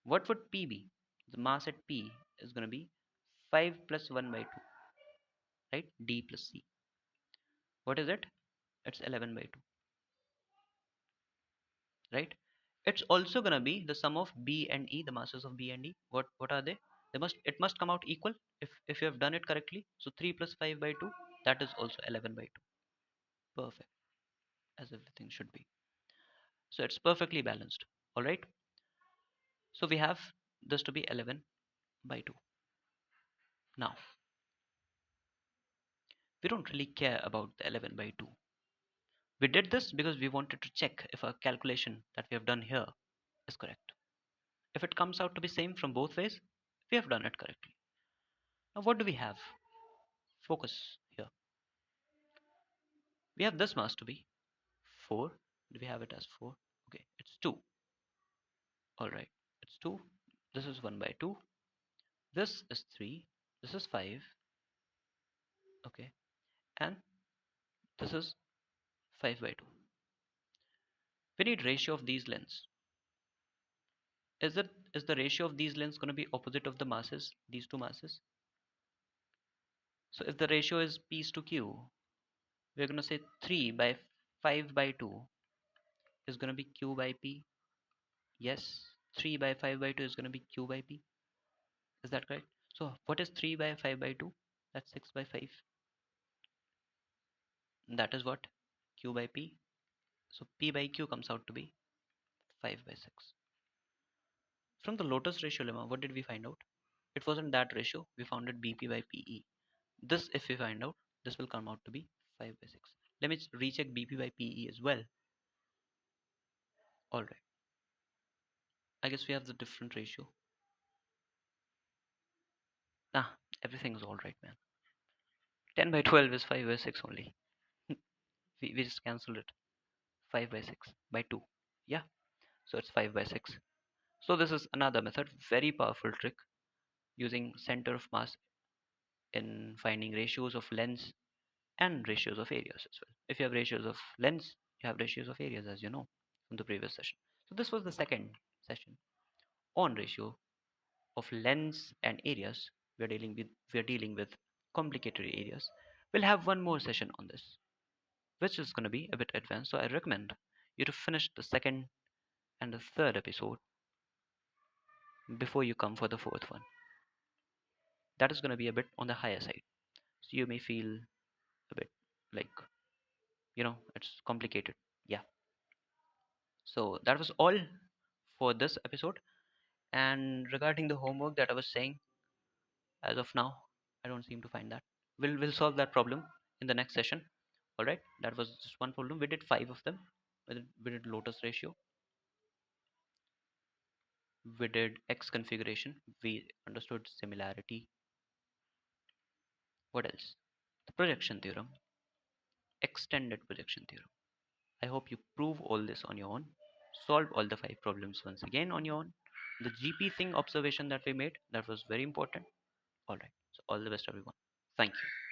What would P be? The mass at P is going to be 5 plus 1 by 2. Right? D plus C. What is it? It's 11 by 2, right? It's also gonna be the sum of B and E, the masses of B and E. What are they? It must come out equal if you have done it correctly. So 3 plus 5 by 2, that is also 11 by 2. Perfect, as everything should be. So it's perfectly balanced. All right. So we have this to be 11 by 2. Now, we don't really care about the 11 by 2. We did this because we wanted to check if our calculation that we have done here is correct. If it comes out to be same from both ways, we have done it correctly. Now what do we have? Focus here. We have this mass to be 4. Do we have it as 4? Okay, it's 2. Alright, it's 2. This is 1 by 2. This is 3. This is 5. Okay, and this is 5 by 2. We need ratio of these lengths. Is the ratio of these lengths going to be opposite of the masses, these two masses? So if the ratio is P is to Q, we're going to say 3 by 5 by 2 is going to be Q by P. Yes, 3 by 5 by 2 is going to be Q by P. Is that correct? So what is 3 by 5 by 2? That's 6 by 5. That is what? Q by P. So P by Q comes out to be 5 by 6. From the Lotus ratio lemma, what did we find out? It wasn't that ratio. We found it BP by PE. This, if we find out, this will come out to be 5 by 6. Let me recheck BP by PE as well. Alright. I guess we have the different ratio. Ah, everything is alright, man. 10 by 12 is 5 by 6 only. We just cancelled it. 5 by 6 by 2. Yeah, so it's 5 by 6. So this is another method, very powerful trick using center of mass in finding ratios of lengths and ratios of areas as well. If you have ratios of lengths, you have ratios of areas, as you know from the previous session. So this was the second session on ratio of lengths and areas. We're dealing with complicated areas. We'll have one more session on this, which is going to be a bit advanced. So I recommend you to finish the second and the third episode before you come for the fourth one. That is going to be a bit on the higher side. So you may feel a bit like, it's complicated. Yeah. So that was all for this episode. And regarding the homework that I was saying, as of now, I don't seem to find that. We'll solve that problem in the next session. All right. That was just one problem. We did 5 of them. We did Lotus ratio. We did X configuration. We understood similarity. What else? The projection theorem, extended projection theorem. I hope you prove all this on your own. Solve all the 5 problems once again on your own. The GP thing observation that we made, that was very important. Alright. So all the best everyone. Thank you.